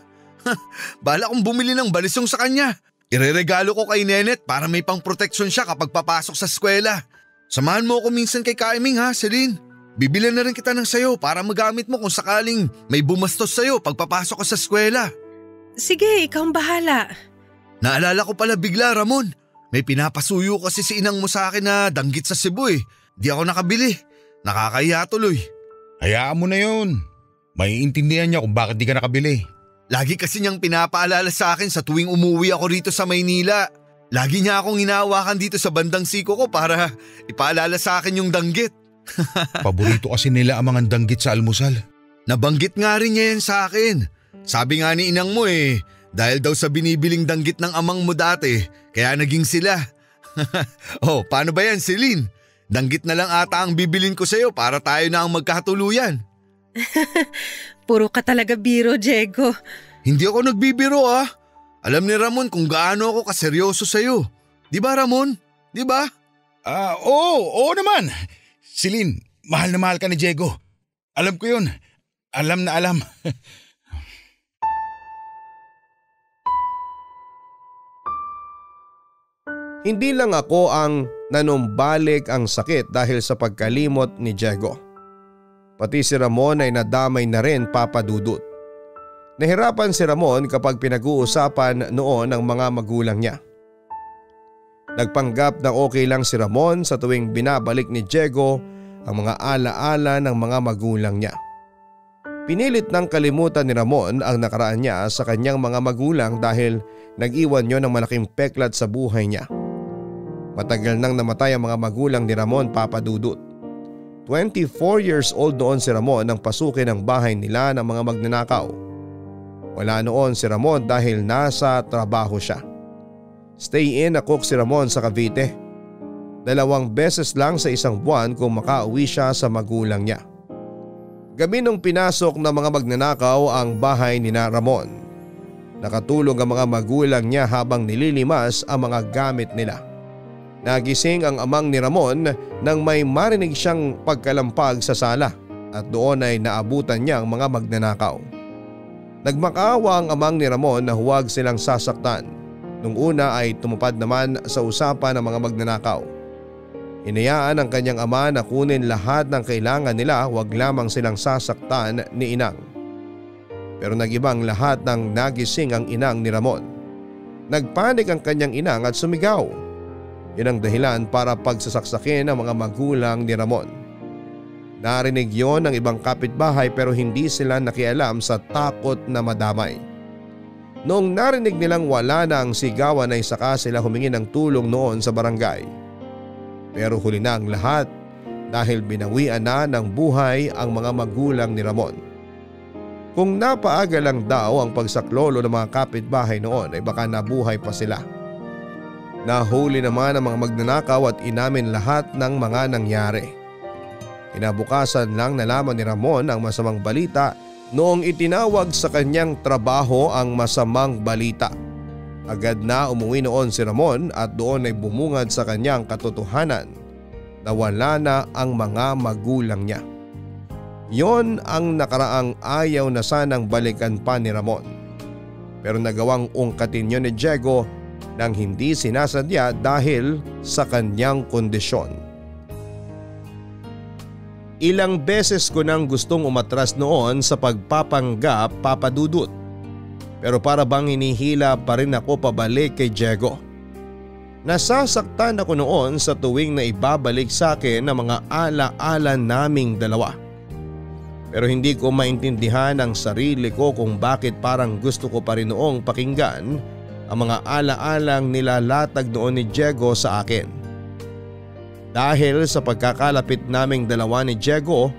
Bala kong bumili ng balisong sa kanya. Ireregalo ko kay Nenet para may pang protection siya kapag papasok sa eskwela. Samahan mo ako minsan kay Kaiming ha, Celine. Bibilan na rin kita ng sayo para magamit mo kung sakaling may bumastos sayo pagpapasok ka sa eskwela. Sige, ikaw ang bahala. Naalala ko pala bigla, Ramon. May pinapasuyo kasi si inang mo sa akin na danggit sa Cebu eh. Di ako nakabili. Nakakahiya tuloy. Hayaan mo na yun. Maiintindihan niya kung bakit di ka nakabili. Lagi kasi niyang pinapaalala sa akin sa tuwing umuwi ako rito sa Maynila. Lagi niya akong hinahawakan dito sa bandang siko ko para ipaalala sa akin yung danggit. Paborito kasi nila ang mga danggit sa almusal. Nabanggit nga rin niya yan sa akin. Sabi nga ni inang mo eh, dahil daw sa binibiling danggit ng amang mo dati, kaya naging sila. Paano ba yan, Celine? Danggit na lang ata ang bibilin ko sa'yo para tayo na ang magkatuluyan. Puro ka talaga biro, Diego. Hindi ako nagbibiro ah. Alam ni Ramon kung gaano ako kaseryoso sa'yo. Di ba Ramon? Di ba? Oo naman. Celine, mahal na mahal ka ni Diego. Alam ko yun. Alam na alam. Hindi lang ako ang nanumbalik ang sakit dahil sa pagkalimot ni Diego. Pati si Ramon ay nadamay na rin, Papa Dudut. Nahirapan si Ramon kapag pinag-uusapan noon ang mga magulang niya. Nagpanggap na okay lang si Ramon sa tuwing binabalik ni Diego ang mga alaala ng mga magulang niya. Pinilit ng kalimutan ni Ramon ang nakaraan niya sa kanyang mga magulang dahil nag-iwan yon ng malaking peklat sa buhay niya. Matagal nang namatay ang mga magulang ni Ramon, Papa Dudut. 24 years old noon si Ramon nang pasukin ang bahay nila ng mga magnanakaw. Wala noon si Ramon dahil nasa trabaho siya. Stay-in na cook si Ramon sa Cavite. 2 beses lang sa isang buwan kung makauwi siya sa magulang niya. Gabi nung pinasok ng mga magnanakaw ang bahay ni Ramon. Nakatulog ang mga magulang niya habang nililimas ang mga gamit nila. Nagising ang amang ni Ramon nang may marinig siyang pagkalampag sa sala at doon ay naabutan niya ang mga magnanakaw. Nagmakaawa ang amang ni Ramon na huwag silang sasaktan. Nung una ay tumupad naman sa usapan ng mga magnanakaw. Hinayaan ang kanyang ama na kunin lahat ng kailangan nila, wag lamang silang sasaktan ni Inang. Pero nag-ibang lahat ng nagising ang inang ni Ramon. Nagpanik ang kanyang inang at sumigaw. Yan ang dahilan para pagsasaksakin ang mga magulang ni Ramon. Narinig yon ng ibang kapitbahay pero hindi sila nakialam sa takot na madamay. Noong narinig nilang wala na ang sigawan ay saka sila humingi ng tulong noon sa barangay. Pero huli na ang lahat dahil binawian na ng buhay ang mga magulang ni Ramon. Kung napaaga lang daw ang pagsaklolo ng mga kapitbahay noon ay baka nabuhay pa sila. Nahuli naman ang mga magnanakaw at inamin lahat ng mga nangyari. Kinabukasan lang nalaman ni Ramon ang masamang balita noong itinawag sa kanyang trabaho ang masamang balita. Agad na umuwi noon si Ramon at doon ay bumungad sa kanyang katotohanan na wala na ang mga magulang niya. Yon ang nakaraang ayaw na sanang balikan pa ni Ramon. Pero nagawang ungkatin yon ni Diego nang hindi sinasadya dahil sa kanyang kondisyon. Ilang beses ko nang gustong umatras noon sa pagpapanggap, Papa Dudut. Pero para bang hinihila pa rin ako pabalik kay Diego. Nasasaktan ako noon sa tuwing na ibabalik sa akin ang mga ala-ala naming dalawa. Pero hindi ko maintindihan ang sarili ko kung bakit parang gusto ko pa rin noong pakinggan ang mga ala-alang nilalatag noon ni Diego sa akin. Dahil sa pagkakalapit naming dalawa ni Diego,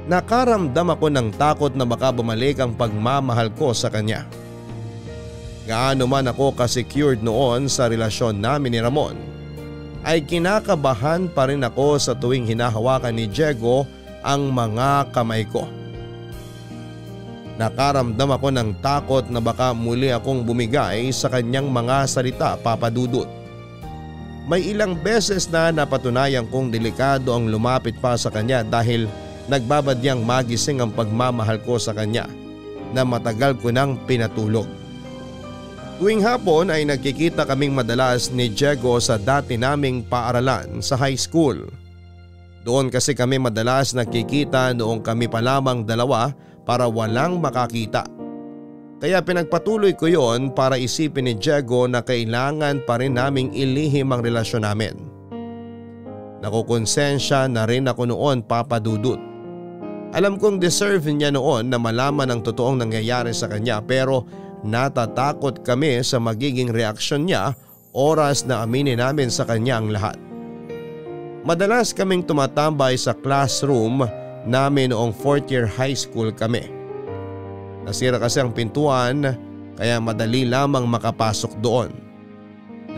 nakaramdam ako ng takot na baka bumalik ang pagmamahal ko sa kanya. Gaano man ako ka-secured noon sa relasyon namin ni Ramon, ay kinakabahan pa rin ako sa tuwing hinahawakan ni Diego ang mga kamay ko. Nakaramdam ako ng takot na baka muli akong bumigay sa kanyang mga salita, Papa Dudut. May ilang beses na napatunayan kong delikado ang lumapit pa sa kanya dahil nagbabadyang magising ang pagmamahal ko sa kanya na matagal ko nang pinatulog. Tuwing hapon ay nagkikita kaming madalas ni Diego sa dati naming paaralan sa high school. Doon kasi kami madalas nagkikita noong kami pa lamang dalawa para walang makakita. Kaya pinagpatuloy ko yon para isipin ni Diego na kailangan pa rin naming ilihim ang relasyon namin. Nakukonsensya na rin ako noon, Papa Dudut. Alam kong deserve niya noon na malaman ang totoong nangyayari sa kanya pero natatakot kami sa magiging reaksyon niya oras na aminin namin sa kanya ang lahat. Madalas kaming tumatambay sa classroom namin noong 4th year high school kami. Nasira kasi ang pintuan kaya madali lamang makapasok doon.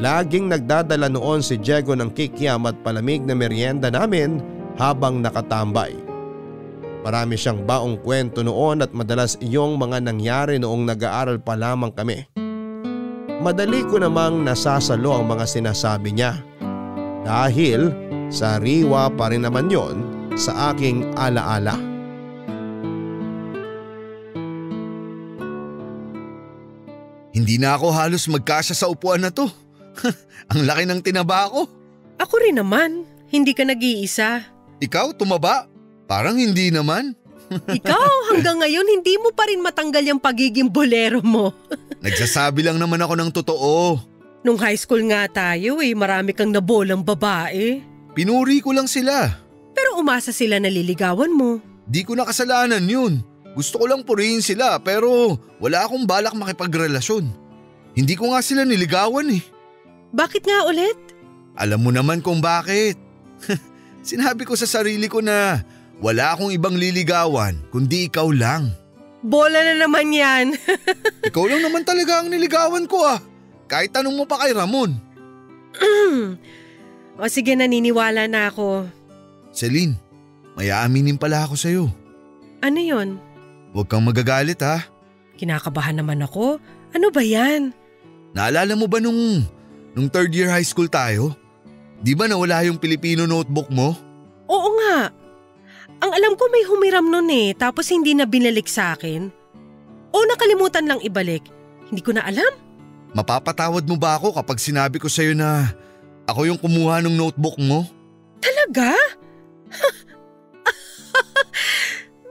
Laging nagdadala noon si Diego ng kikiam at palamig na merienda namin habang nakatambay. Marami siyang baong kwento noon at madalas iyong mga nangyari noong nag-aaral pa lamang kami. Madali ko namang nasasalo ang mga sinasabi niya dahil sariwa pa rin naman yon sa aking alaala. Hindi na ako halos magkasya sa upuan na to. Ang laki ng tinaba ko. Ako rin naman, hindi ka nag-iisa. Ikaw tumaba? Parang hindi naman. Ikaw hanggang ngayon hindi mo pa rin matanggal yung pagiging bolero mo. Nagsasabi lang naman ako ng totoo. Nung high school nga tayo marami kang nabolang babae. Pinuri ko lang sila. Pero umasa sila na liligawan mo. Di ko na kasalanan yun. Gusto ko lang purihin sila pero wala akong balak makipagrelasyon. Hindi ko nga sila niligawan eh. Bakit nga ulit? Alam mo naman kung bakit. Sinabi ko sa sarili ko na wala akong ibang liligawan kundi ikaw lang. Bola na naman yan. Ikaw lang naman talaga ang niligawan ko ah. Kahit tanong mo pa kay Ramon. O sige, naniniwala na ako. Celine, may aaminin pala ako sa'yo. Ano yon? Huwag kang magagalit ha. Kinakabahan naman ako. Ano ba yan? Naalala mo ba nung third year high school tayo? Di ba nawala yung Filipino notebook mo? Oo nga. Ang alam ko may humiram nun eh, tapos hindi na binalik sa akin. O nakalimutan lang ibalik. Hindi ko na alam. Mapapatawad mo ba ako kapag sinabi ko sa'yo na ako yung kumuha ng notebook mo? Talaga?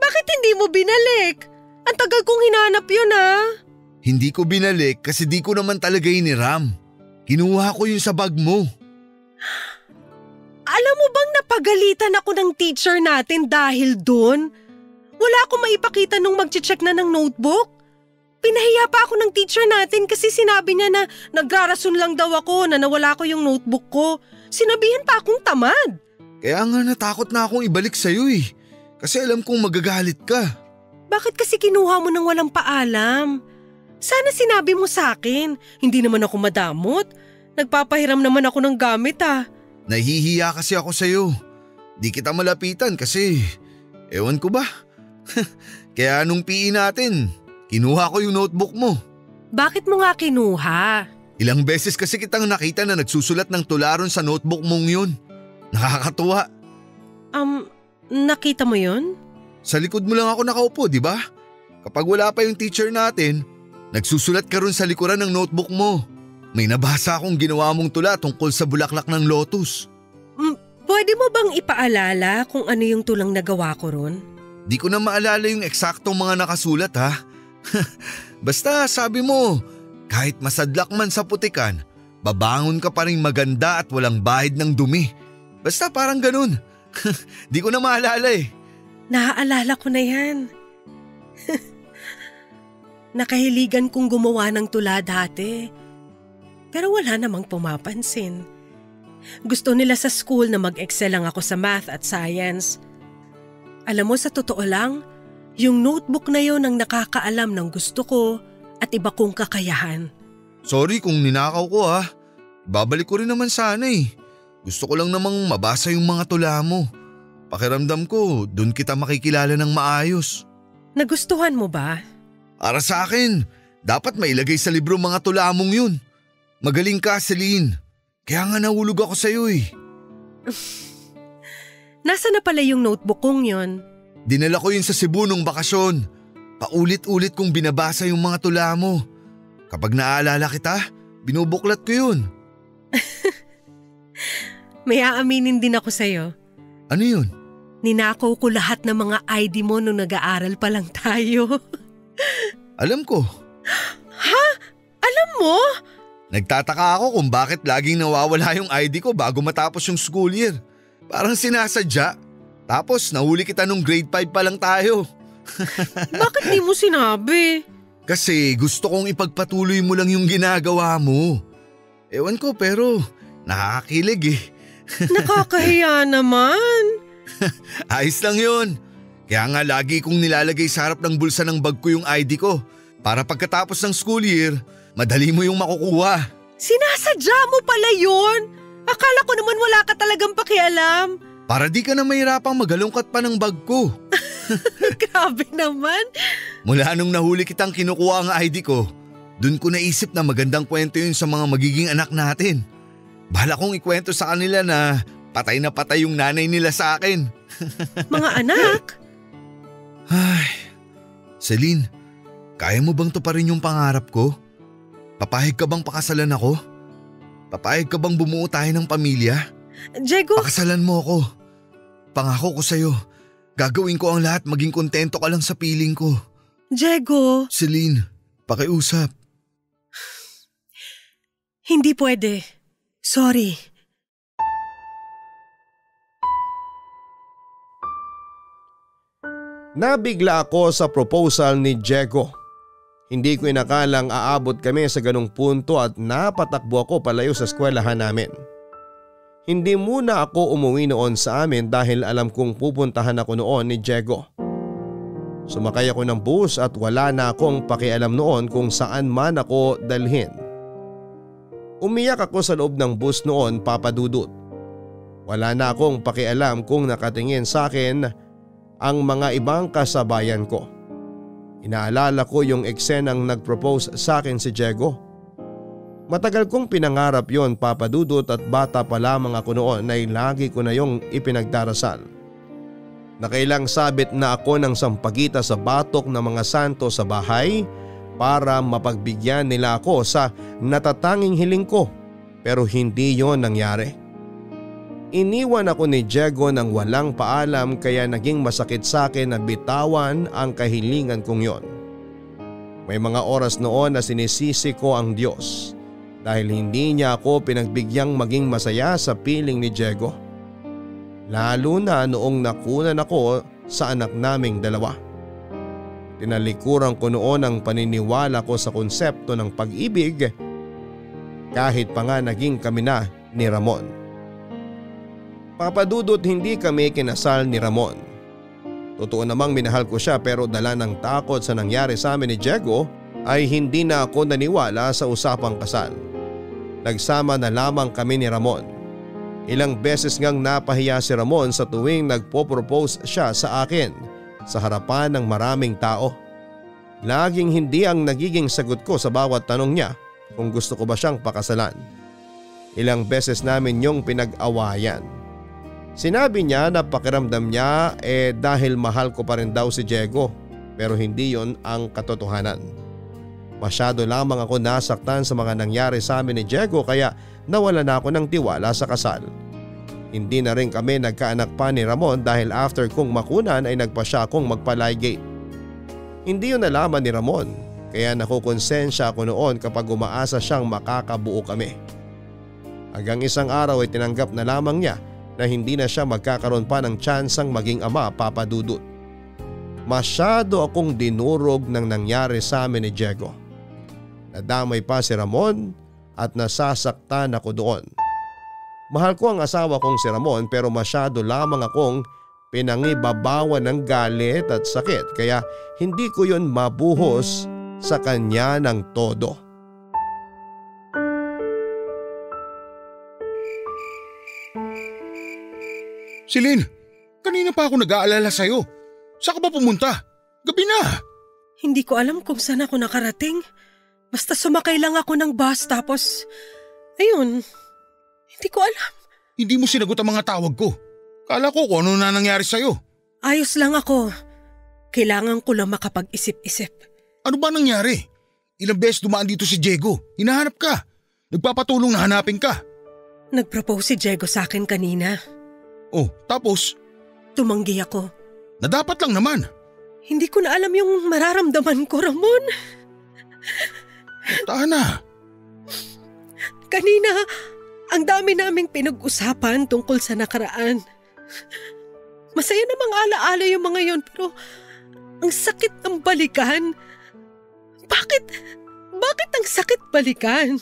Bakit hindi mo binalik? Ang tagal kong hinanap yun ah. Hindi ko binalik kasi di ko naman talaga iniram. Kinuha ko yun sa bag mo. Alam mo bang napagalitan ako ng teacher natin dahil doon? Wala akong maipakita nung magche-check na ng notebook. Pinahiya pa ako ng teacher natin kasi sinabi niya na nagrarason lang daw ako na nawala ko yung notebook ko. Sinabihan pa akong tamad. Kaya nga natakot na akong ibalik sa'yo eh. Kasi alam kong magagalit ka. Bakit kasi kinuha mo nang walang paalam? Sana sinabi mo sa akin. Hindi naman ako madamot. Nagpapahiram naman ako ng gamit ah. Nahihiya kasi ako sa'yo. Di kita malapitan kasi ewan ko ba. Kaya nung PE natin, kinuha ko yung notebook mo. Bakit mo nga kinuha? Ilang beses kasi kitang nakita na nagsusulat ng tularon sa notebook mong yun. Nakakatuwa. Nakita mo yun? Sa likod mo lang ako nakaupo, di ba? Kapag wala pa yung teacher natin, nagsusulat ka ron sa likuran ng notebook mo. May nabasa akong ginawa mong tula tungkol sa bulaklak ng lotus. Pwede mo bang ipaalala kung ano yung tulang nagawa ko ron? Di ko na maalala yung eksaktong mga nakasulat ha. Basta sabi mo, kahit masadlak man sa putikan, babangon ka pa rin maganda at walang bahid ng dumi. Basta parang ganun. Di ko na maalala eh. Naaalala ko na yan. Nakahiligan kong gumawa ng tula dati. Pero wala namang pumapansin. Gusto nila sa school na mag-excel lang ako sa math at science. Alam mo, sa totoo lang, yung notebook na yon ang nakakaalam ng gusto ko at iba kong kakayahan. Sorry kung ninakaw ko ha. Babalik ko rin naman sana eh. Gusto ko lang namang mabasa yung mga tula mo. Pakiramdam ko, dun kita makikilala ng maayos. Nagustuhan mo ba? Para sa akin, dapat mailagay sa libro mga tula mong yun. Magaling ka, Celine. Kaya nga nahulog ako sa'yo eh. Nasa na pala yung notebook kong yun? Dinala ko yun sa Cebu nung bakasyon. Paulit-ulit kong binabasa yung mga tula mo. Kapag naaalala kita, binubuklat ko yun. May aaminin din ako sa'yo. Ano yun? Ninakaw ko lahat ng mga ID mo nung nag-aaral pa lang tayo. Alam ko. Ha? Alam mo? Nagtataka ako kung bakit laging nawawala yung ID ko bago matapos yung school year. Parang sinasadya. Tapos nahuli kita nung grade 5 pa lang tayo. Bakit di mo sinabi? Kasi gusto kong ipagpatuloy mo lang yung ginagawa mo. Ewan ko pero nakakakilig eh. Nakakahiya naman. Ayos lang yun. Kaya nga lagi kong nilalagay sa harap ng bulsa ng bag ko yung ID ko. Para pagkatapos ng school year, madali mo yung makukuha. Sinasadya mo pala yun? Akala ko naman wala ka talagang pakialam. Para di ka na mahirapang magalungkat pa ng bag ko. Grabe naman. Mula nung nahuli kitang kinukuha ang ID ko, dun ko naisip na magandang kwento yun sa mga magiging anak natin. Bahala kong ikwento sa kanila na patay yung nanay nila sa akin. Mga anak? Ay, Celine, kaya mo bang tuparin yung pangarap ko? Papayag ka bang pakasalan ako? Papayag ka bang bumuo tayo ng pamilya? Diego… Pakasalan mo ako. Pangako ko sa'yo, gagawin ko ang lahat maging kontento ka lang sa piling ko. Diego… Celine, pakiusap. Hindi pwede. Sorry. Nabigla ako sa proposal ni Diego. Hindi ko inakalang aabot kami sa ganong punto at napatakbo ako palayo sa eskwelahan namin. Hindi muna ako umuwi noon sa amin dahil alam kong pupuntahan ako noon ni Diego. Sumakay ako ng bus at wala na akong pakialam noon kung saan man ako dalhin. Umiyak ako sa loob ng bus noon, Papa Dudut. Wala na akong pakialam kung nakatingin sa akin ang mga ibang kasabayan ko. Inaalala ko yung eksenang nag-propose sa akin si Diego. Matagal kong pinangarap yon, Papa Dudut, at bata pa lamang ako noon ay lagi ko na yung ipinagdarasal. Nakailang sabit na ako ng sampagita sa batok ng mga santo sa bahay para mapagbigyan nila ako sa natatanging hiling ko, pero hindi yon nangyari. Iniwan ako ni Diego ng walang paalam kaya naging masakit sa akin na bitawan ang kahilingan kong yon. May mga oras noon na sinisisi ko ang Diyos dahil hindi niya ako pinagbigyan maging masaya sa piling ni Diego. Lalo na noong nakunan ako sa anak naming dalawa. Tinalikuran ko noon ang paniniwala ko sa konsepto ng pag-ibig kahit pa nga naging kami na ni Ramon. Papa Dudut, hindi kami kinasal ni Ramon. Totoo namang minahal ko siya pero dala ng takot sa nangyari sa amin ni Diego ay hindi na ako naniwala sa usapang kasal. Nagsama na lamang kami ni Ramon. Ilang beses ngang napahiya si Ramon sa tuwing nagpo-propose siya sa akin sa harapan ng maraming tao. Laging hindi ang nagiging sagot ko sa bawat tanong niya kung gusto ko ba siyang pakasalan. Ilang beses namin yung pinag-awayan. Sinabi niya na pakiramdam niya dahil mahal ko pa rin daw si Diego, pero hindi yon ang katotohanan. Masyado lamang ako nasaktan sa mga nangyari sa amin ni Diego kaya nawala na ako ng tiwala sa kasal. Hindi na rin kami nagkaanak pa ni Ramon dahil after kong makunan ay nagpa siya akong magpa-ligate. Hindi yun nalaman ni Ramon kaya nakukonsensya ako noon kapag umaasa siyang makakabuo kami. Hanggang isang araw ay tinanggap na lamang niya na hindi na siya magkakaroon pa ng tsansang maging ama, Papa Dudut. Masyado akong dinurog ng nangyari sa amin ni Diego. Nadamay pa si Ramon at nasasaktan ako doon. Mahal ko ang asawa kong si Ramon pero masyado lamang akong pinangibabawan ng galit at sakit kaya hindi ko yun mabuhos sa kanya ng todo. Celine, kanina pa ako nag-aalala sa'yo. Saan ka ba pumunta? Gabi na. Hindi ko alam kung saan ako nakarating. Basta sumakay lang ako ng bus tapos, ayun, hindi ko alam. Hindi mo sinagot ang mga tawag ko. Kala ko kung ano na nangyari sa'yo. Ayos lang ako. Kailangan ko lang makapag-isip-isip. Ano ba nangyari? Ilang beses dumaan dito si Diego. Hinahanap ka. Nagpapatulong na hanapin ka. Nag-propose si Diego sa akin kanina. Oh, tapos? Tumanggi ako. Na dapat lang naman. Hindi ko na alam yung mararamdaman ko, Ramon. Tahan na. Kanina, ang dami naming pinag-usapan tungkol sa nakaraan. Masaya namang alaala yung mga yon pero ang sakit ng balikan. Bakit ang sakit balikan?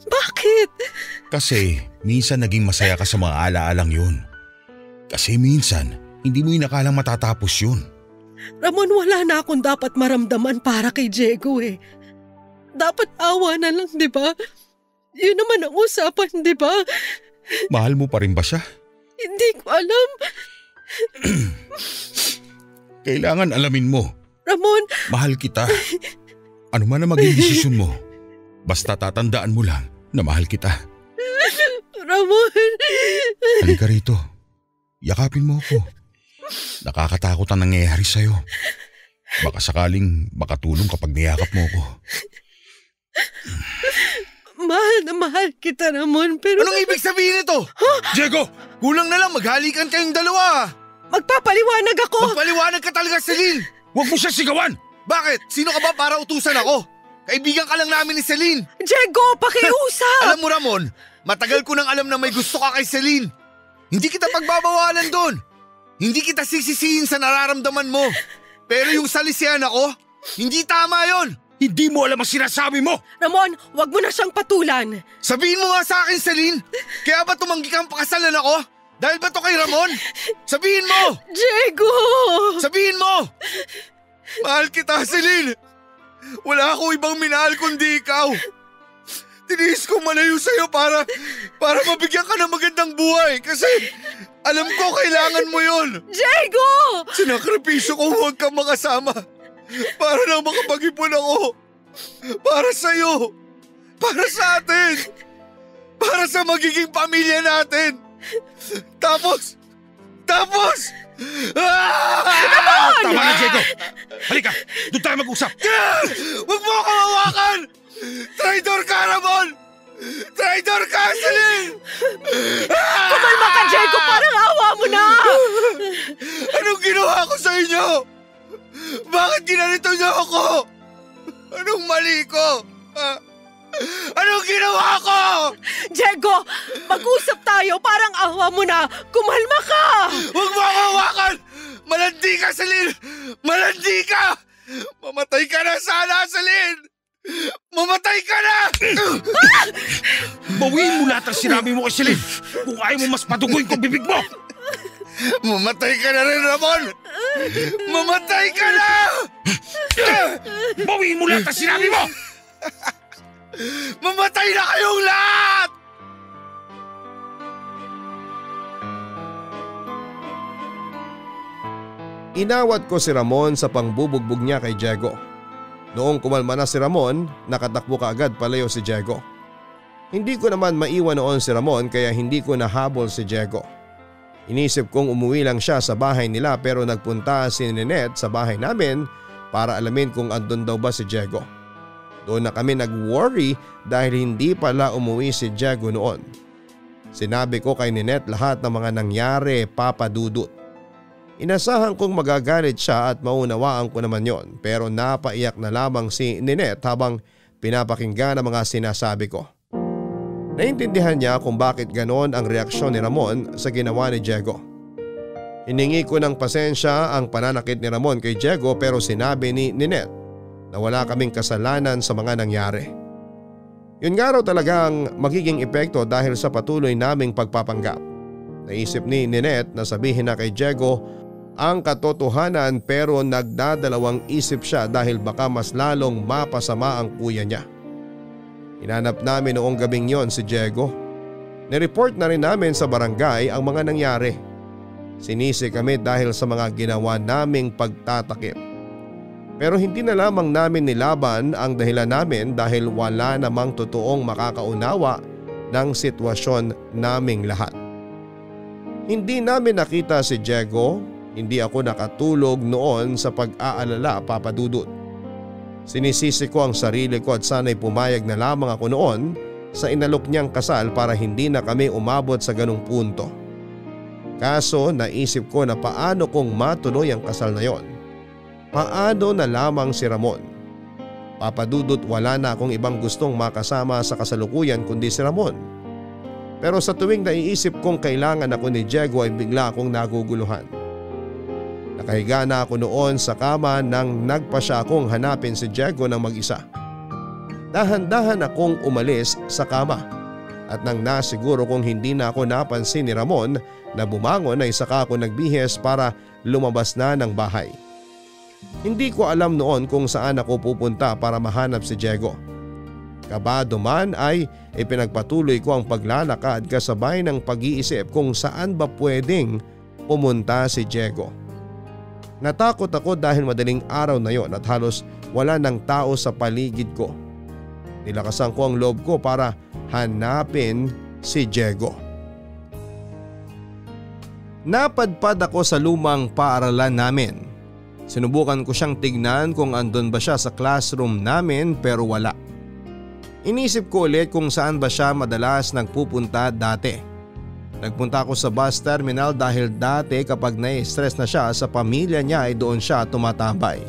Bakit? Kasi minsan naging masaya ka sa mga alaalang yun. Kasi minsan hindi mo inakalang matatapos yun. Ramon, wala na akong dapat maramdaman para kay Diego eh. Dapat awa na lang, di ba? Yun naman ang usapan, di ba? Mahal mo pa rin ba siya? Hindi ko alam. Kailangan alamin mo. Ramon! Mahal kita. Ano man ang maging desisyon mo, basta tatandaan mo lang na mahal kita. Ramon! Halika rito. Yakapin mo ako. Nakakatakot ang nangyayari sa'yo. Baka sakaling makatulong kapag niyakap mo ako. Mahal na mahal kita, Ramon, pero… Anong ibig sabihin nito? Huh? Diego, kulang na lang maghalikan kayong dalawa. Magpapaliwanag ako! Magpaliwanag ka talaga, Celine! Huwag mo siya sigawan! Bakit? Sino ka ba para utusan ako? Kaibigan ka lang namin ni Celine. Diego, pakiusap! Alam mo, Ramon, matagal ko nang alam na may gusto ka kay Celine. Hindi kita pagbabawalan doon. Hindi kita sisisihin sa nararamdaman mo. Pero yung salisihan ako, hindi tama yon. Hindi mo alam ang sinasabi mo! Ramon, wag mo na siyang patulan. Sabihin mo nga sa akin, Celine. Kaya ba tumanggi kang pakasalan ako? Dahil ba to kay Ramon? Sabihin mo! Diego! Sabihin mo! Mahal kita, Celine. Wala ako ibang minahal kundi ikaw. Tiniis ko malayo sa'yo para mabigyan ka ng magandang buhay kasi alam ko kailangan mo yon. Diego! Sinakripisyo ko huwag kang makasama para lang makapag-ipon ako. Para sa'yo. Para sa atin. Para sa magiging pamilya natin. Tapos! Tama na, Diego! Halika! Doon tayo mag-usap! Huwag mo ako hawakan! Traidor ka, Ramon! Traidor ka, Celine! Kumalma ka, Diego! Parang awa mo na! Anong ginawa ko sa inyo? Bakit ginanito niyo ako? Anong mali ko? Anong ginawa ko? Diego! Mag-usap tayo! Parang awa mo na! Kumalma ka! Huwag mo ako hawakan! Malandi ka, Celine! Malandi ka! Mamatay ka na sana, Celine! Mamatay ka na! Bawiin mo lahat ang sinabi mo kay Celine! Kung ayaw mo mas paduguin ko bibig mo! Mamatay ka na rin, Ramon! Mamatay ka na! Bawiin mo lahat ang sinabi mo! Mamatay na kayong lahat! Inawat ko si Ramon sa pangbubugbog niya kay Diego. Noong kumalma na si Ramon, nakatakbo kaagad palayo si Diego. Hindi ko naman maiwan noon si Ramon kaya hindi ko nahabol si Diego. Inisip kong umuwi lang siya sa bahay nila pero nagpunta si Ninette sa bahay namin para alamin kung andun daw ba si Diego. Doon na kami nag-worry dahil hindi pala umuwi si Diego noon. Sinabi ko kay Ninette lahat ng mga nangyari, Papa Dudut. Inasahan kong magagalit siya at maunawaan ko naman yon pero napaiyak na lamang si Ninette habang pinapakinggan ang mga sinasabi ko. Naintindihan niya kung bakit ganon ang reaksyon ni Ramon sa ginawa ni Diego. Hiningi ko ng pasensya ang pananakit ni Ramon kay Diego pero sinabi ni Ninette na wala kaming kasalanan sa mga nangyari. Yun nga raw talagang magiging epekto dahil sa patuloy naming pagpapanggap. Naisip ni Ninette na sabihin na kay Diego ang katotohanan pero nagdadalawang isip siya dahil baka mas lalong mapasama ang kuya niya. Hinanap namin noong gabing yon si Diego. Nireport na rin namin sa barangay ang mga nangyari. Sinisi kami dahil sa mga ginawa naming pagtatakip. Pero hindi na lamang namin nilaban ang dahilan namin dahil wala namang totoong makakaunawa ng sitwasyon naming lahat. Hindi namin nakita si Diego. Hindi ako nakatulog noon sa pag-aalala, Papa Dudut. Sinisisi ko ang sarili ko at sana'y pumayag na lamang ako noon sa inalok niyang kasal para hindi na kami umabot sa ganung punto. Kaso naisip ko na paano kung matuloy ang kasal na yon? Paano na lamang si Ramon? Papa Dudut, wala na akong ibang gustong makasama sa kasalukuyan kundi si Ramon. Pero sa tuwing naiisip kong kailangan ako ni Diego ay bigla akong naguguluhan. Nakahiga na ako noon sa kama nang nagpasya akong hanapin si Diego ng mag-isa. Dahan-dahan akong umalis sa kama at nang nasiguro kong hindi na ako napansin ni Ramon na bumangon ay saka ako nagbihis para lumabas na ng bahay. Hindi ko alam noon kung saan ako pupunta para mahanap si Diego. Kabado man ay ipinagpatuloy ko ang paglalakad kasabay ng pag-iisip kung saan ba pwedeng pumunta si Diego. Natakot ako dahil madaling araw na yon at halos wala ng tao sa paligid ko. Nilakasan ko ang loob ko para hanapin si Diego. Napadpad ako sa lumang paaralan namin. Sinubukan ko siyang tignan kung andun ba siya sa classroom namin pero wala. Inisip ko ulit kung saan ba siya madalas nagpupunta dati. Nagpunta ako sa bus terminal dahil dati kapag nai-stress na siya sa pamilya niya ay doon siya tumatambay.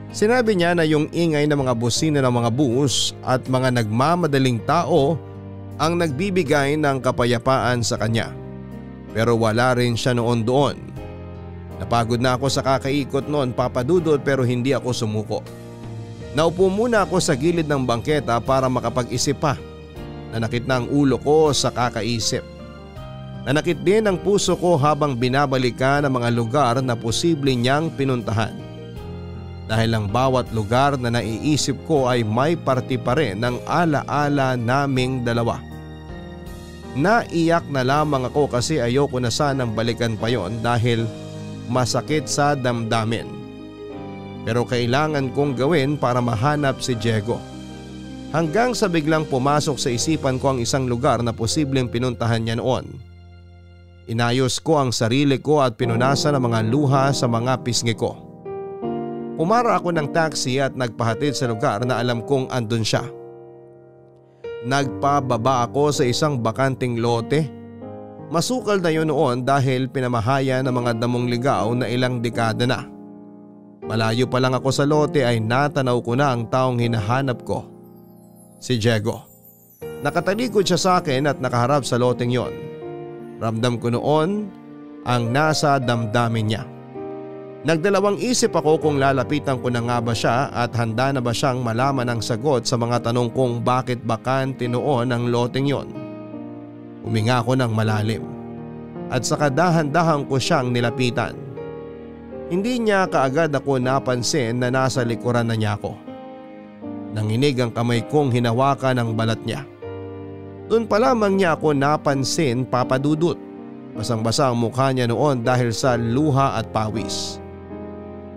Sinabi niya na yung ingay ng mga busina ng mga bus at mga nagmamadaling tao ang nagbibigay ng kapayapaan sa kanya. Pero wala rin siya noon doon Napagod na ako sa kakaikot noon, Papa Dudut, pero hindi ako sumuko. Naupo muna ako sa gilid ng bangketa para makapag-isip pa. Nanakit na ang ulo ko sa kakaisip. Nanakit din ang puso ko habang binabalikan ang mga lugar na posible niyang pinuntahan. Dahil ang bawat lugar na naiisip ko ay may parte pa rin ng alaala naming dalawa. Naiyak na lamang ako kasi ayoko na sanang balikan pa yon dahil masakit sa damdamin. Pero kailangan kong gawin para mahanap si Diego. Hanggang sa biglang pumasok sa isipan ko ang isang lugar na posibleng pinuntahan niya noon. Inayos ko ang sarili ko at pinunasan ang mga luha sa mga pisngi ko. Umara ako ng taxi at nagpahatid sa lugar na alam kong andun siya. Nagpababa ako sa isang bakanting lote. Masukal na yun noon dahil pinamahaya ng mga damong ligaw na ilang dekada na. Malayo pa lang ako sa lote ay natanaw ko na ang taong hinahanap ko. Si Diego. Nakatalikod siya sa akin at nakaharap sa loteng yon. Ramdam ko noon ang nasa damdamin niya. Nagdalawang isip ako kung lalapitan ko na nga ba siya at handa na ba siyang malaman ang sagot sa mga tanong kung bakit bakante noon ang loteng yon. Huminga ako ng malalim at saka dahan-dahan ko siyang nilapitan. Hindi niya kaagad ako napansin na nasa likuran na niya ako. Nanginig ang kamay kong hinawakan ang balat niya. Doon pa lamang niya ako napansin, Papa Dudut. Basang-basa ang mukha niya noon dahil sa luha at pawis.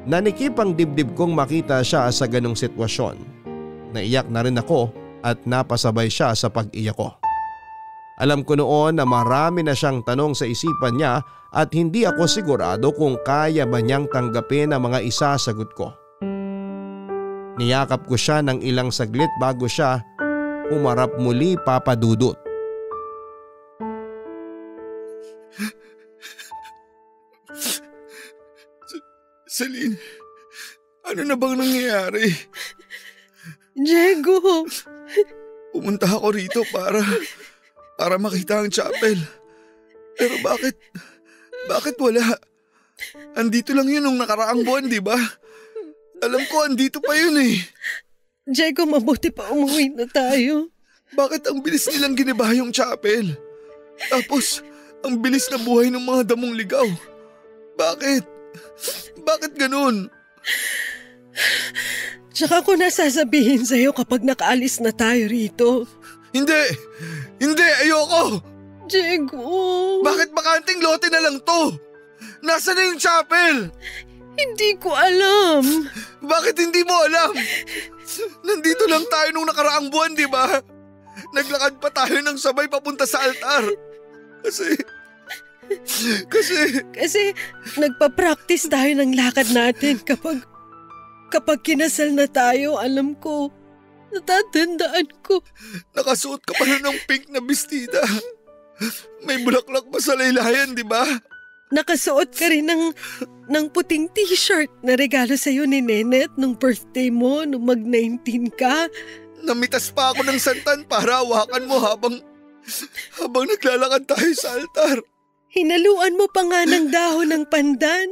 Nanikip ang dibdib kong makita siya sa ganong sitwasyon. Naiyak na rin ako at napasabay siya sa pag-iyak ko. Alam ko noon na marami na siyang tanong sa isipan niya at hindi ako sigurado kung kaya ba niyang tanggapin ang mga isasagot ko. Niyakap ko siya ng ilang saglit bago siya umarap muli, Papa Dudut. Celine, ano na bang nangyayari? Diego! Pumunta ako rito para makita ang chapel. Pero bakit wala? Andito lang yun nung nakaraang buwan, di ba? Alam ko andito pa yun eh. Diego, mabuti pa umuwi na tayo. Bakit ang bilis nilang giniba yung chapel? Tapos, ang bilis na buhay ng mga damong ligaw. Bakit? Bakit ganun? Tsaka ko nasasabihin sa'yo kapag nakaalis na tayo rito. Hindi, ayoko! Diego! Bakit bakanting lote na lang to? Nasaan na yung chapel? Hindi ko alam. Bakit hindi mo alam? Nandito lang tayo nung nakaraang buwan, di ba? Naglakad pa tayo ng sabay papunta sa altar. Kasi nagpa-practice tayo ng lakad natin kapag kinasal na tayo, alam ko. Natatandaan ko. Nakasuot ka pala ng pink na bestida. May bulaklak pa sa laylayan, di ba? Nakasuot ka rin ng puting t-shirt na regalo sa'yo ni Nenet nung birthday mo, nung mag-19 ka. Namitas pa ako ng santan para hawakan mo habang naglalakad tayo sa altar. Hinaluan mo pa nga ng dahon ng pandan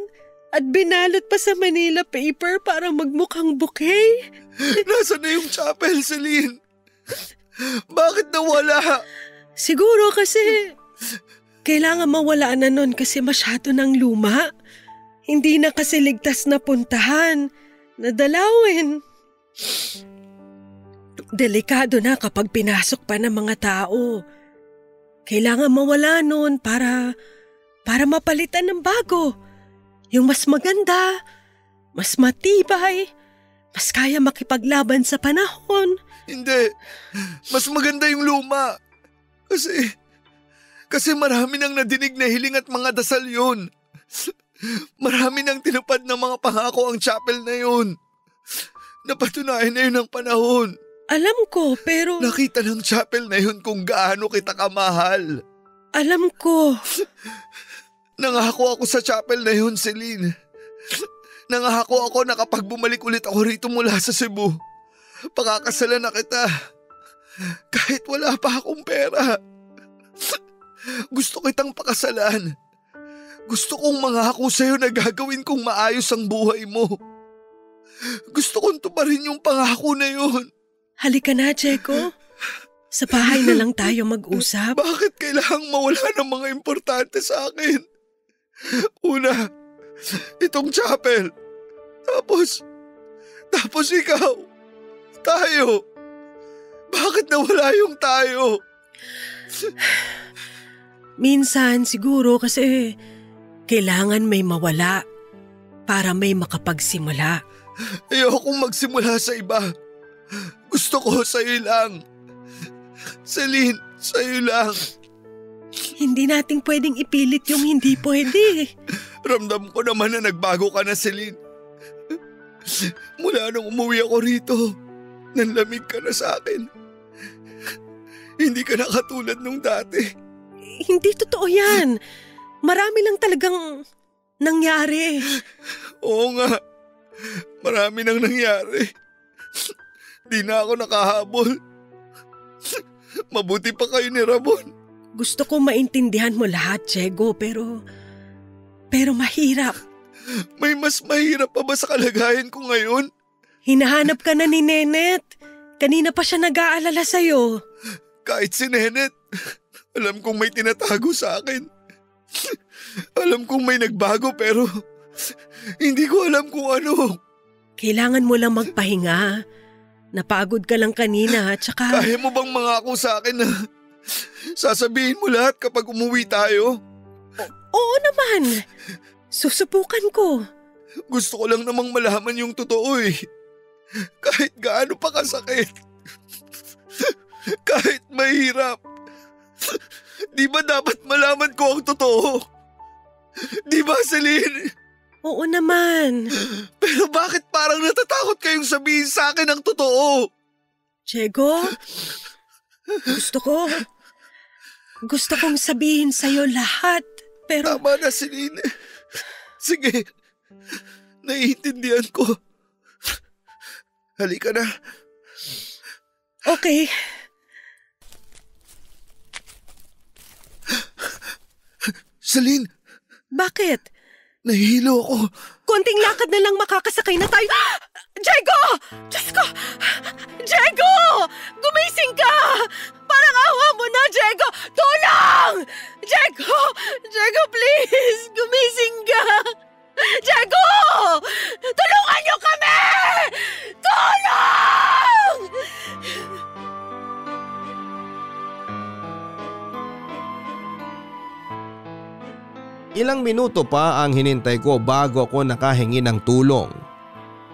at binalot pa sa Manila paper para magmukhang bouquet. Nasaan na yung chapel, Celine? Bakit nawala? Siguro kasi kailangan mawala na nun kasi masyado ng luma. Hindi na kasi ligtas na puntahan, nadalawin. Delikado na kapag pinasok pa ng mga tao. Kailangan mawala nun para mapalitan ng bago. Yung mas maganda, mas matibay, mas kaya makipaglaban sa panahon. Hindi, mas maganda yung luma. Kasi marami nang nadinig na hiling at mga dasal yun. Marami nang tinupad ng mga pangako ang chapel na yun. Napatunayan na yun ng panahon. Alam ko, pero... Nakita ng chapel na yun kung gaano kita kamahal. Alam ko. Nangako ako sa chapel na yun, Celine. Nangako ako na kapag bumalik ulit ako rito mula sa Cebu, pakakasalan na kita. Kahit wala pa akong pera. Gusto kitang pakasalan. Gusto kong mangako sa'yo na gagawin kong maayos ang buhay mo. Gusto kong tuparin yung pangako na yun. Halika na, Diego. Sa bahay na lang tayo mag-usap. Bakit kailangang mawala ng mga importante sa akin? Una, itong chapel. Tapos ikaw. Tayo. Bakit nawala yung tayo? Minsan siguro kasi kailangan may mawala para may makapagsimula. Ayokong magsimula sa iba. Gusto ko sa'yo lang. Celine, sa'yo lang. Hindi nating pwedeng ipilit yung hindi pwede. Ramdam ko naman na nagbago ka na, Celine. Mula nung umuwi ako rito, nanlamig ka na sa akin. Hindi ka na katulad nung dati. Hindi totoo yan. Marami lang talagang nangyari. Oo nga. Marami nang nangyari. Di na ako nakahabol. Mabuti pa kayo ni Ramon. Gusto ko maintindihan mo lahat, Diego, pero mahirap. May mas mahirap pa ba sa kalagayan ko ngayon? Hinahanap ka na ni Nenet. Kanina pa siya nag-aalala sa'yo. Kahit si Nenet, alam kong may tinatago sa akin. Alam kong may nagbago pero hindi ko alam kung ano. Kailangan mo lang magpahinga. Napagod ka lang kanina at saka… Kaya mo bang mangako sa akin na sasabihin mo lahat kapag umuwi tayo? Oo naman. Susubukan ko. Gusto ko lang namang malaman yung totoo eh. Kahit gaano pa kasakit. Kahit mahirap. Di ba dapat malaman ko ang totoo? Di ba, Celine? Oo naman. Pero bakit parang natatakot kayong sabihin sa akin ang totoo? Diego, gusto kong sabihin sa'yo lahat, pero… Tama na, Celine. Sige, naiintindihan ko. Halika na. Okay. Celine! Bakit? Nahihilo ako. Konting lakad na lang makakasakay na tayo. Diego! Diyos ko! Diego! Gumising ka! Parang awa mo na, Diego! Tulong! Diego! Diego, please! Gumising ka! Diego! Tulungan niyo kami! Tulong! Ilang minuto pa ang hinintay ko bago ako nakahingi ng tulong.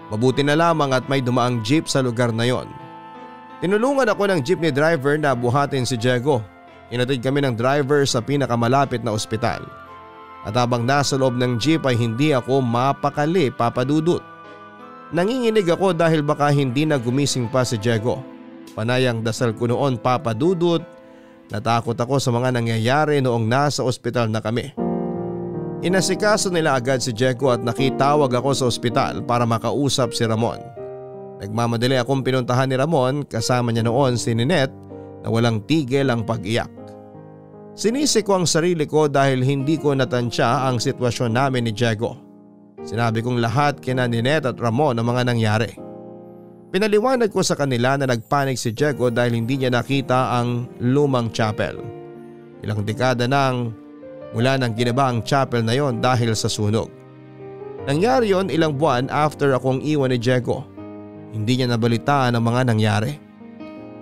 Mabuti na lamang at may dumaang jeep sa lugar na yon. Tinulungan ako ng jeepney driver na buhatin si Diego. Inatid kami ng driver sa pinakamalapit na ospital. At habang nasa loob ng jeep ay hindi ako mapakali, Papa Dudut. Nanginginig ako dahil baka hindi na gumising pa si Diego. Panayang dasal ko noon, Papa Dudut. Natakot ako sa mga nangyayari noong nasa ospital na kami. Inasikaso nila agad si Diego at nakitawag ako sa ospital para makausap si Ramon. Nagmamadali akong pinuntahan ni Ramon, kasama niya noon si Ninette na walang tigil ang pag-iyak. Sinisi ko ang sarili ko dahil hindi ko natansya ang sitwasyon namin ni Diego. Sinabi kong lahat kina Ninette at Ramon ang mga nangyari. Pinaliwanag ko sa kanila na nagpanik si Diego dahil hindi niya nakita ang lumang chapel. Ilang dekada nang mula nang ginaba ang chapel na yon dahil sa sunog. Nangyari yon ilang buwan after akong iwan ni Diego. Hindi niya nabalitaan ang mga nangyari.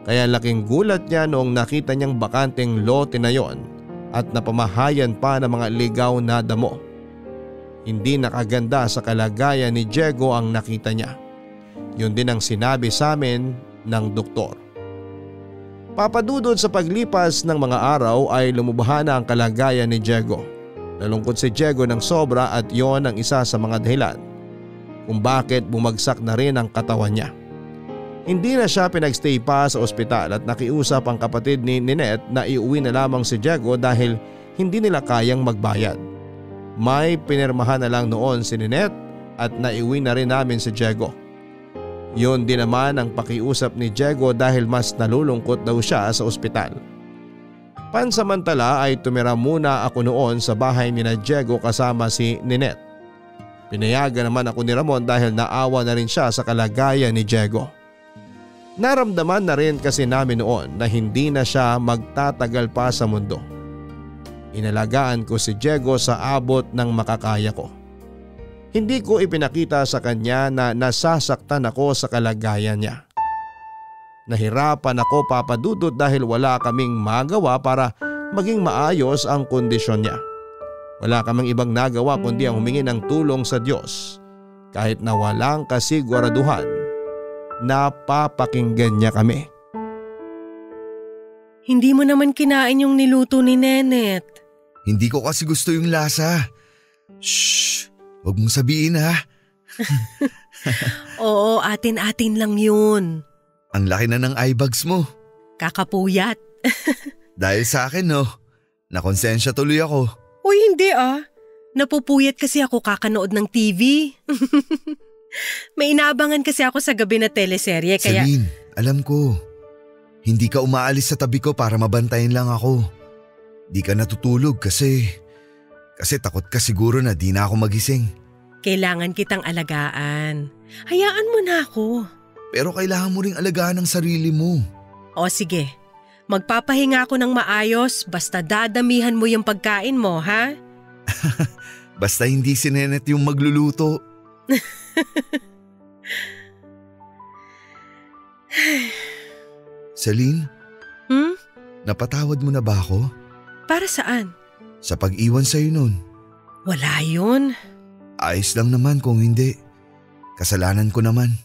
Kaya laking gulat niya noong nakita niyang bakanteng lote na yon at napamahayan pa ng mga ligaw na damo. Hindi nakaganda sa kalagayan ni Diego ang nakita niya. Yun din ang sinabi sa amin ng doktor. Papadudod sa paglipas ng mga araw ay lumubha na ang kalagayan ni Diego. Nalungkot si Diego ng sobra at yon ang isa sa mga dahilan kung bakit bumagsak na rin ang katawan niya. Hindi na siya pinagstay pa sa ospital at nakiusap ang kapatid ni Ninette na iuwi na lamang si Diego dahil hindi nila kayang magbayad. May pinirmahan na lang noon si Ninette at naiuwi na rin namin si Diego. Yun din naman ang pakiusap ni Diego dahil mas nalulungkot daw siya sa ospital. Pansamantala ay tumira muna ako noon sa bahay ni Diego kasama si Ninette. Pinayagan naman ako ni Ramon dahil naawa na rin siya sa kalagayan ni Diego. Naramdaman na rin kasi namin noon na hindi na siya magtatagal pa sa mundo. Inalagaan ko si Diego sa abot ng makakaya ko. Hindi ko ipinakita sa kanya na nasasaktan ako sa kalagayan niya. Nahirapan ako, Papa Dudut, dahil wala kaming magawa para maging maayos ang kondisyon niya. Wala kaming ibang nagawa kundi ang humingi ng tulong sa Diyos kahit na walang kasiguraduhan na papakinggan niya kami. Hindi mo naman kinain yung niluto ni Nenet. Hindi ko kasi gusto yung lasa. Shh! Huwag mong sabihin ha. Oo, atin-atin lang yun. Ang laki na ng eye bags mo. Kakapuyat. Dahil sa akin no, nakonsensya tuloy ako. Uy, hindi ah. Napupuyat kasi ako kakanood ng TV. May inaabangan kasi ako sa gabi na teleserye kaya… Celine, alam ko. Hindi ka umaalis sa tabi ko para mabantayan lang ako. Di ka natutulog kasi takot ka siguro na di na ako magising. Kailangan kitang alagaan. Hayaan mo na ako. Pero kailangan mo ring alagaan ang sarili mo. O sige, magpapahinga ako ng maayos basta dadamihan mo yung pagkain mo, ha? Basta hindi si Nenet yung magluluto. Celine? Napatawad mo na ba ako? Para saan? Sa pag-iwan sa'yo nun. Wala yun. Ayos lang naman kung hindi. Kasalanan ko naman.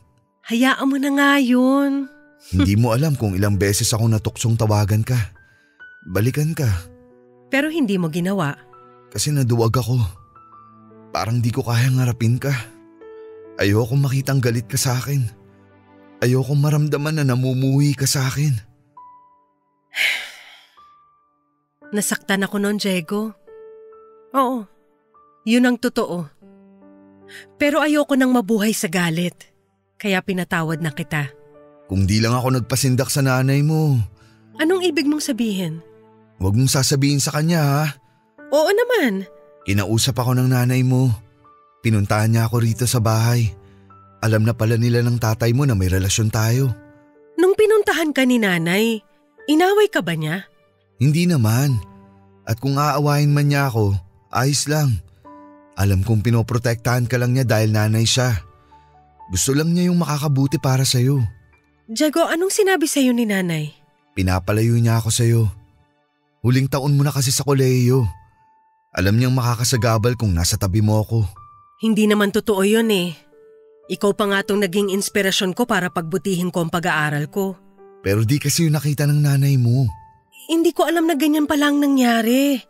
Hayaan mo na nga yun. Hindi mo alam kung ilang beses ako natuksong tawagan ka. Balikan ka. Pero hindi mo ginawa. Kasi naduwag ako. Parang di ko kayang harapin ka. Ayokong makitang galit ka sa akin. Ayokong maramdaman na namumuhi ka sa akin. Nasaktan ako noon, Diego. Oo, yun ang totoo. Pero ayoko nang mabuhay sa galit. Kaya pinatawad na kita. Kung di lang ako nagpasindak sa nanay mo. Anong ibig mong sabihin? Huwag mong sasabihin sa kanya ha. Oo naman. Kinausap ako ng nanay mo. Pinuntahan niya ako rito sa bahay. Alam na pala nila ng tatay mo na may relasyon tayo. Nung pinuntahan ka ni nanay, inaway ka ba niya? Hindi naman. At kung aawahin man niya ako, ayos lang. Alam kong pinoprotektahan ka lang niya dahil nanay siya. Gusto lang niya yung makakabuti para sa'yo. Diego, anong sinabi sa'yo ni nanay? Pinapalayo niya ako sa'yo. Huling taon mo na kasi sa kolehiyo. Alam niyang makakasagabal kung nasa tabi mo ako. Hindi naman totoo yun eh. Ikaw pa nga tong naging inspirasyon ko para pagbutihin ko ang pag-aaral ko. Pero di kasi yung nakita ng nanay mo. Hindi ko alam na ganyan pa lang nangyari.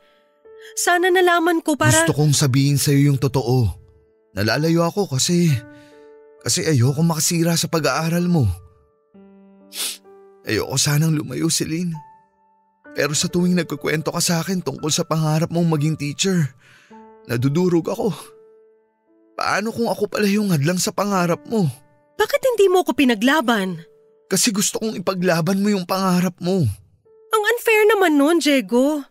Sana nalaman ko para… Gusto kong sabihin sa'yo yung totoo. Nalalayo ako kasi ayoko makasira sa pag-aaral mo. Ayoko sanang lumayo, Celine. Pero sa tuwing nagkukwento ka sa akin tungkol sa pangarap mong maging teacher, nadudurog ako. Paano kung ako pala yung hadlang sa pangarap mo? Bakit hindi mo ko pinaglaban? Kasi gusto kong ipaglaban mo yung pangarap mo. Ang unfair naman nun, Diego.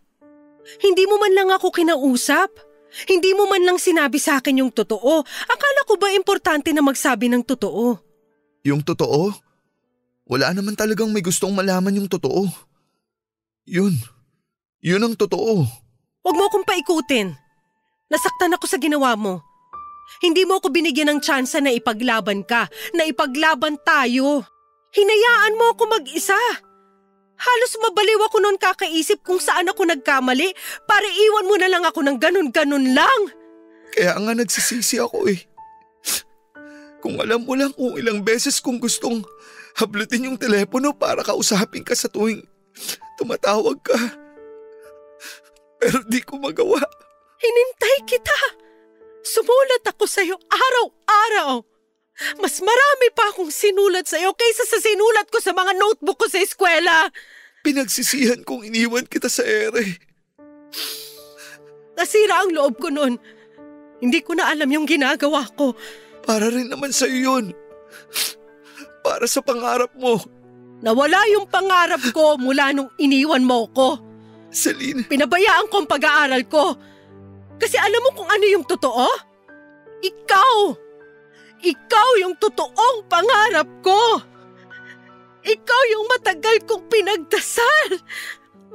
Hindi mo man lang ako kinausap. Hindi mo man lang sinabi sa akin yung totoo. Akala ko ba importante na magsabi ng totoo? Yung totoo? Wala naman talagang may gustong malaman yung totoo. Yun ang totoo. Huwag mo akong paikutin. Nasaktan ako sa ginawa mo. Hindi mo ako binigyan ng tsansa na ipaglaban ka, na ipaglaban tayo. Hinayaan mo ako mag-isa. Halos mabaliw ako noon kakaisip kung saan ako nagkamali para iwan mo na lang ako ng ganun-ganun lang. Kaya nga nagsisisi ako eh. Kung alam mo lang kung ilang beses kong gustong hablutin yung telepono para kausapin ka sa tuwing tumatawag ka. Pero di ko magawa. Hinintay kita. Sumulat ako sa'yo araw-araw. Mas marami pa akong sinulat sa'yo kaysa sa sinulat ko sa mga notebook ko sa eskwela. Pinagsisihan kong iniwan kita sa ere. Nasira ang loob ko noon. Hindi ko na alam yung ginagawa ko. Para rin naman sa'yo yun. Para sa pangarap mo. Nawala yung pangarap ko mula nung iniwan mo ko. Celine. Pinabayaan ko ang pag-aaral ko. Kasi alam mo kung ano yung totoo? Ikaw yung totoong pangarap ko. Ikaw yung matagal kong pinagdasal.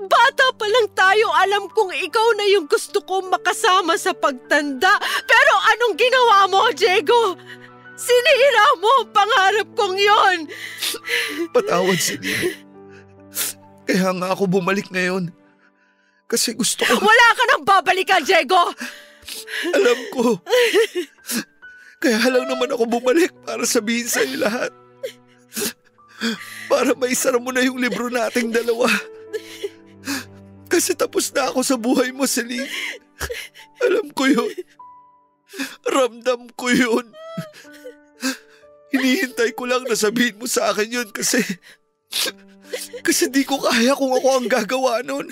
Bata pa lang tayo, alam kong ikaw na yung gusto kong makasama sa pagtanda. Pero anong ginawa mo, Diego? Sinira mo ang pangarap kong yon. Patawad, Celine. Kaya nga ako bumalik ngayon. Kasi gusto ko… Wala ka nang babalikan, Diego! Alam ko. Kaya lang naman ako bumalik para sabihin sa'yo lahat. Para maisara mo na yung libro nating dalawa. Kasi tapos na ako sa buhay mo, Celine. Alam ko yun. Ramdam ko yun. Hinihintay ko lang na sabihin mo sa akin yun kasi di ko kaya kung ako ang gagawa nun.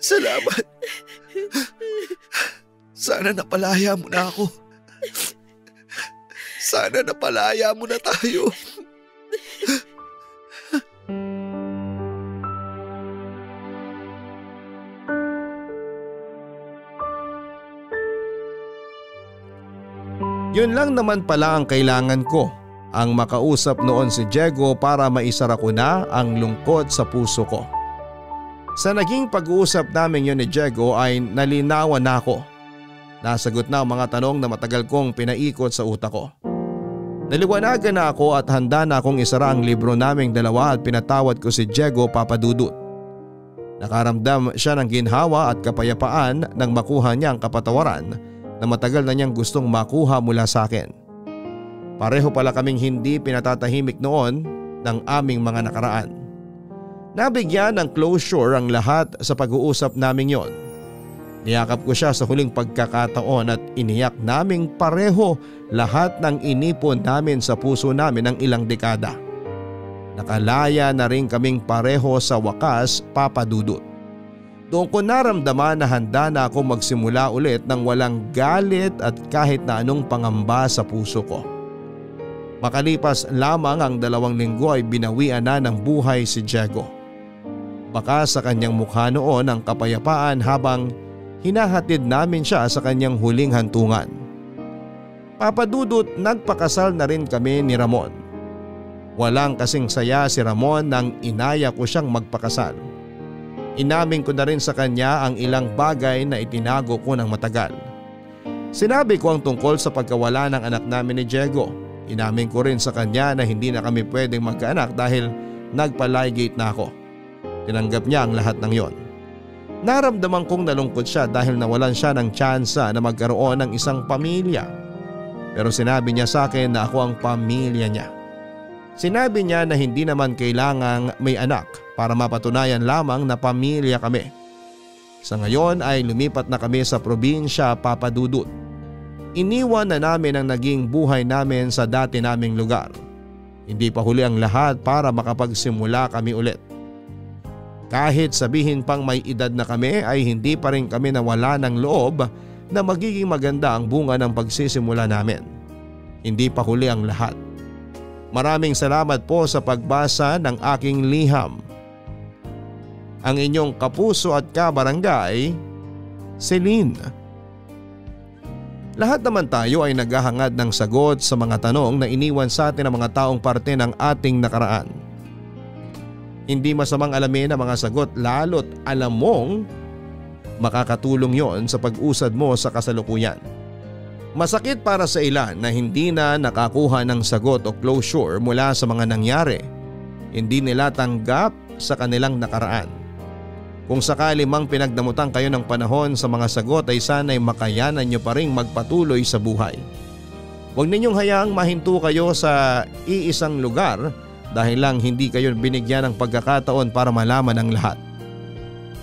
Salamat. Sana napalaya mo na ako. Sana napalaya mo na tayo. Yun lang naman pala ang kailangan ko, ang makausap noon si Diego para maisara ko na ang lungkot sa puso ko. Sa naging pag-uusap namin yun ni Diego ay nalinawan na ako. Nasagot na ang mga tanong na matagal kong pinaikot sa utak ko. Naliwanagan na ako at handa na akong isara ang libro naming dalawa at pinatawad ko si Diego Papadudut. Nakaramdam siya ng ginhawa at kapayapaan nang makuha niya ang kapatawaran na matagal na niyang gustong makuha mula sa akin. Pareho pala kaming hindi pinatatahimik noon ng aming mga nakaraan. Nabigyan ng closure ang lahat sa pag-uusap naming yon. Niyakap ko siya sa huling pagkakataon at iniyak naming pareho lahat ng inipon namin sa puso namin ng ilang dekada. Nakalaya na rin kaming pareho sa wakas, Papa Dudut. Doon ko naramdaman na handa na ako magsimula ulit ng walang galit at kahit na anong pangamba sa puso ko. Makalipas lamang ang 2 linggo ay binawian na ng buhay si Diego. Baka sa kanyang mukha noon ang kapayapaan habang hinahatid namin siya sa kanyang huling hantungan. Papadudot, nagpakasal na rin kami ni Ramon. Walang kasing saya si Ramon nang inaya ko siyang magpakasal. Inamin ko na rin sa kanya ang ilang bagay na itinago ko ng matagal. Sinabi ko ang tungkol sa pagkawala ng anak namin ni Diego. Inamin ko rin sa kanya na hindi na kami pwedeng magkaanak dahil nagpa-ligate na ako. Tinanggap niya ang lahat ng yon. Naramdaman kong nalungkot siya dahil nawalan siya ng tsansa na magkaroon ng isang pamilya. Pero sinabi niya sa akin na ako ang pamilya niya. Sinabi niya na hindi naman kailangang may anak para mapatunayan lamang na pamilya kami. Sa ngayon ay lumipat na kami sa probinsya, Papa Dudut. Iniwan na namin ang naging buhay namin sa dati naming lugar. Hindi pa huli ang lahat para makapagsimula kami ulit. Kahit sabihin pang may edad na kami ay hindi pa rin kami nawala ng loob na magiging maganda ang bunga ng pagsisimula namin. Hindi pa huli ang lahat. Maraming salamat po sa pagbasa ng aking liham. Ang inyong kapuso at kabarangay, Celine. Lahat naman tayo ay naghahangad ng sagot sa mga tanong na iniwan sa atin ng mga taong parte ng ating nakaraan. Hindi masamang alamin ang mga sagot lalo't alam mong makakatulong yon sa pag-usad mo sa kasalukuyan. Masakit para sa ilan na hindi na nakakuha ng sagot o closure mula sa mga nangyari. Hindi nila tanggap sa kanilang nakaraan. Kung sakali mang pinagdamutan kayo ng panahon sa mga sagot ay sana'y makayanan nyo pa rin magpatuloy sa buhay. Huwag ninyong hayaang mahinto kayo sa iisang lugar dahil lang hindi kayo binigyan ng pagkakataon para malaman ang lahat.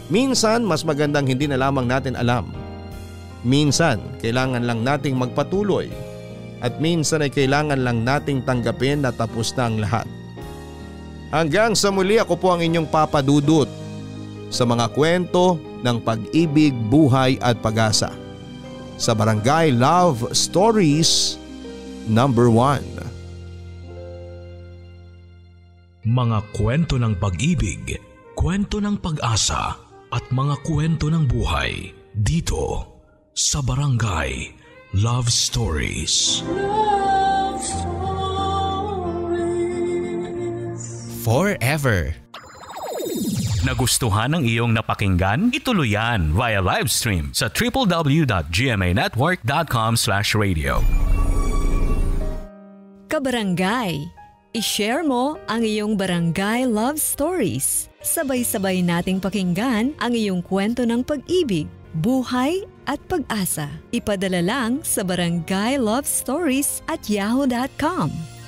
Minsan mas magandang hindi na lamang natin alam. Minsan kailangan lang nating magpatuloy at minsan ay kailangan lang nating tanggapin na tapos na ang lahat. Hanggang sa muli, ako po ang inyong Papa Dudut sa mga kwento ng pag-ibig, buhay at pag-asa sa Barangay Love Stories number 1. Mga kwento ng pag-ibig, kwento ng pag-asa at mga kwento ng buhay dito sa Barangay Love Stories. Love Stories. Forever. Nagustuhan ng iyong napakinggan? Ituloy yan via live stream sa www.gmanetwork.com/radio. Kabarangay, i-share mo ang iyong barangay love stories. Sabay-sabay nating pakinggan ang iyong kwento ng pag-ibig, buhay at pag-asa. Ipadala lang sa barangaylovestories@yahoo.com.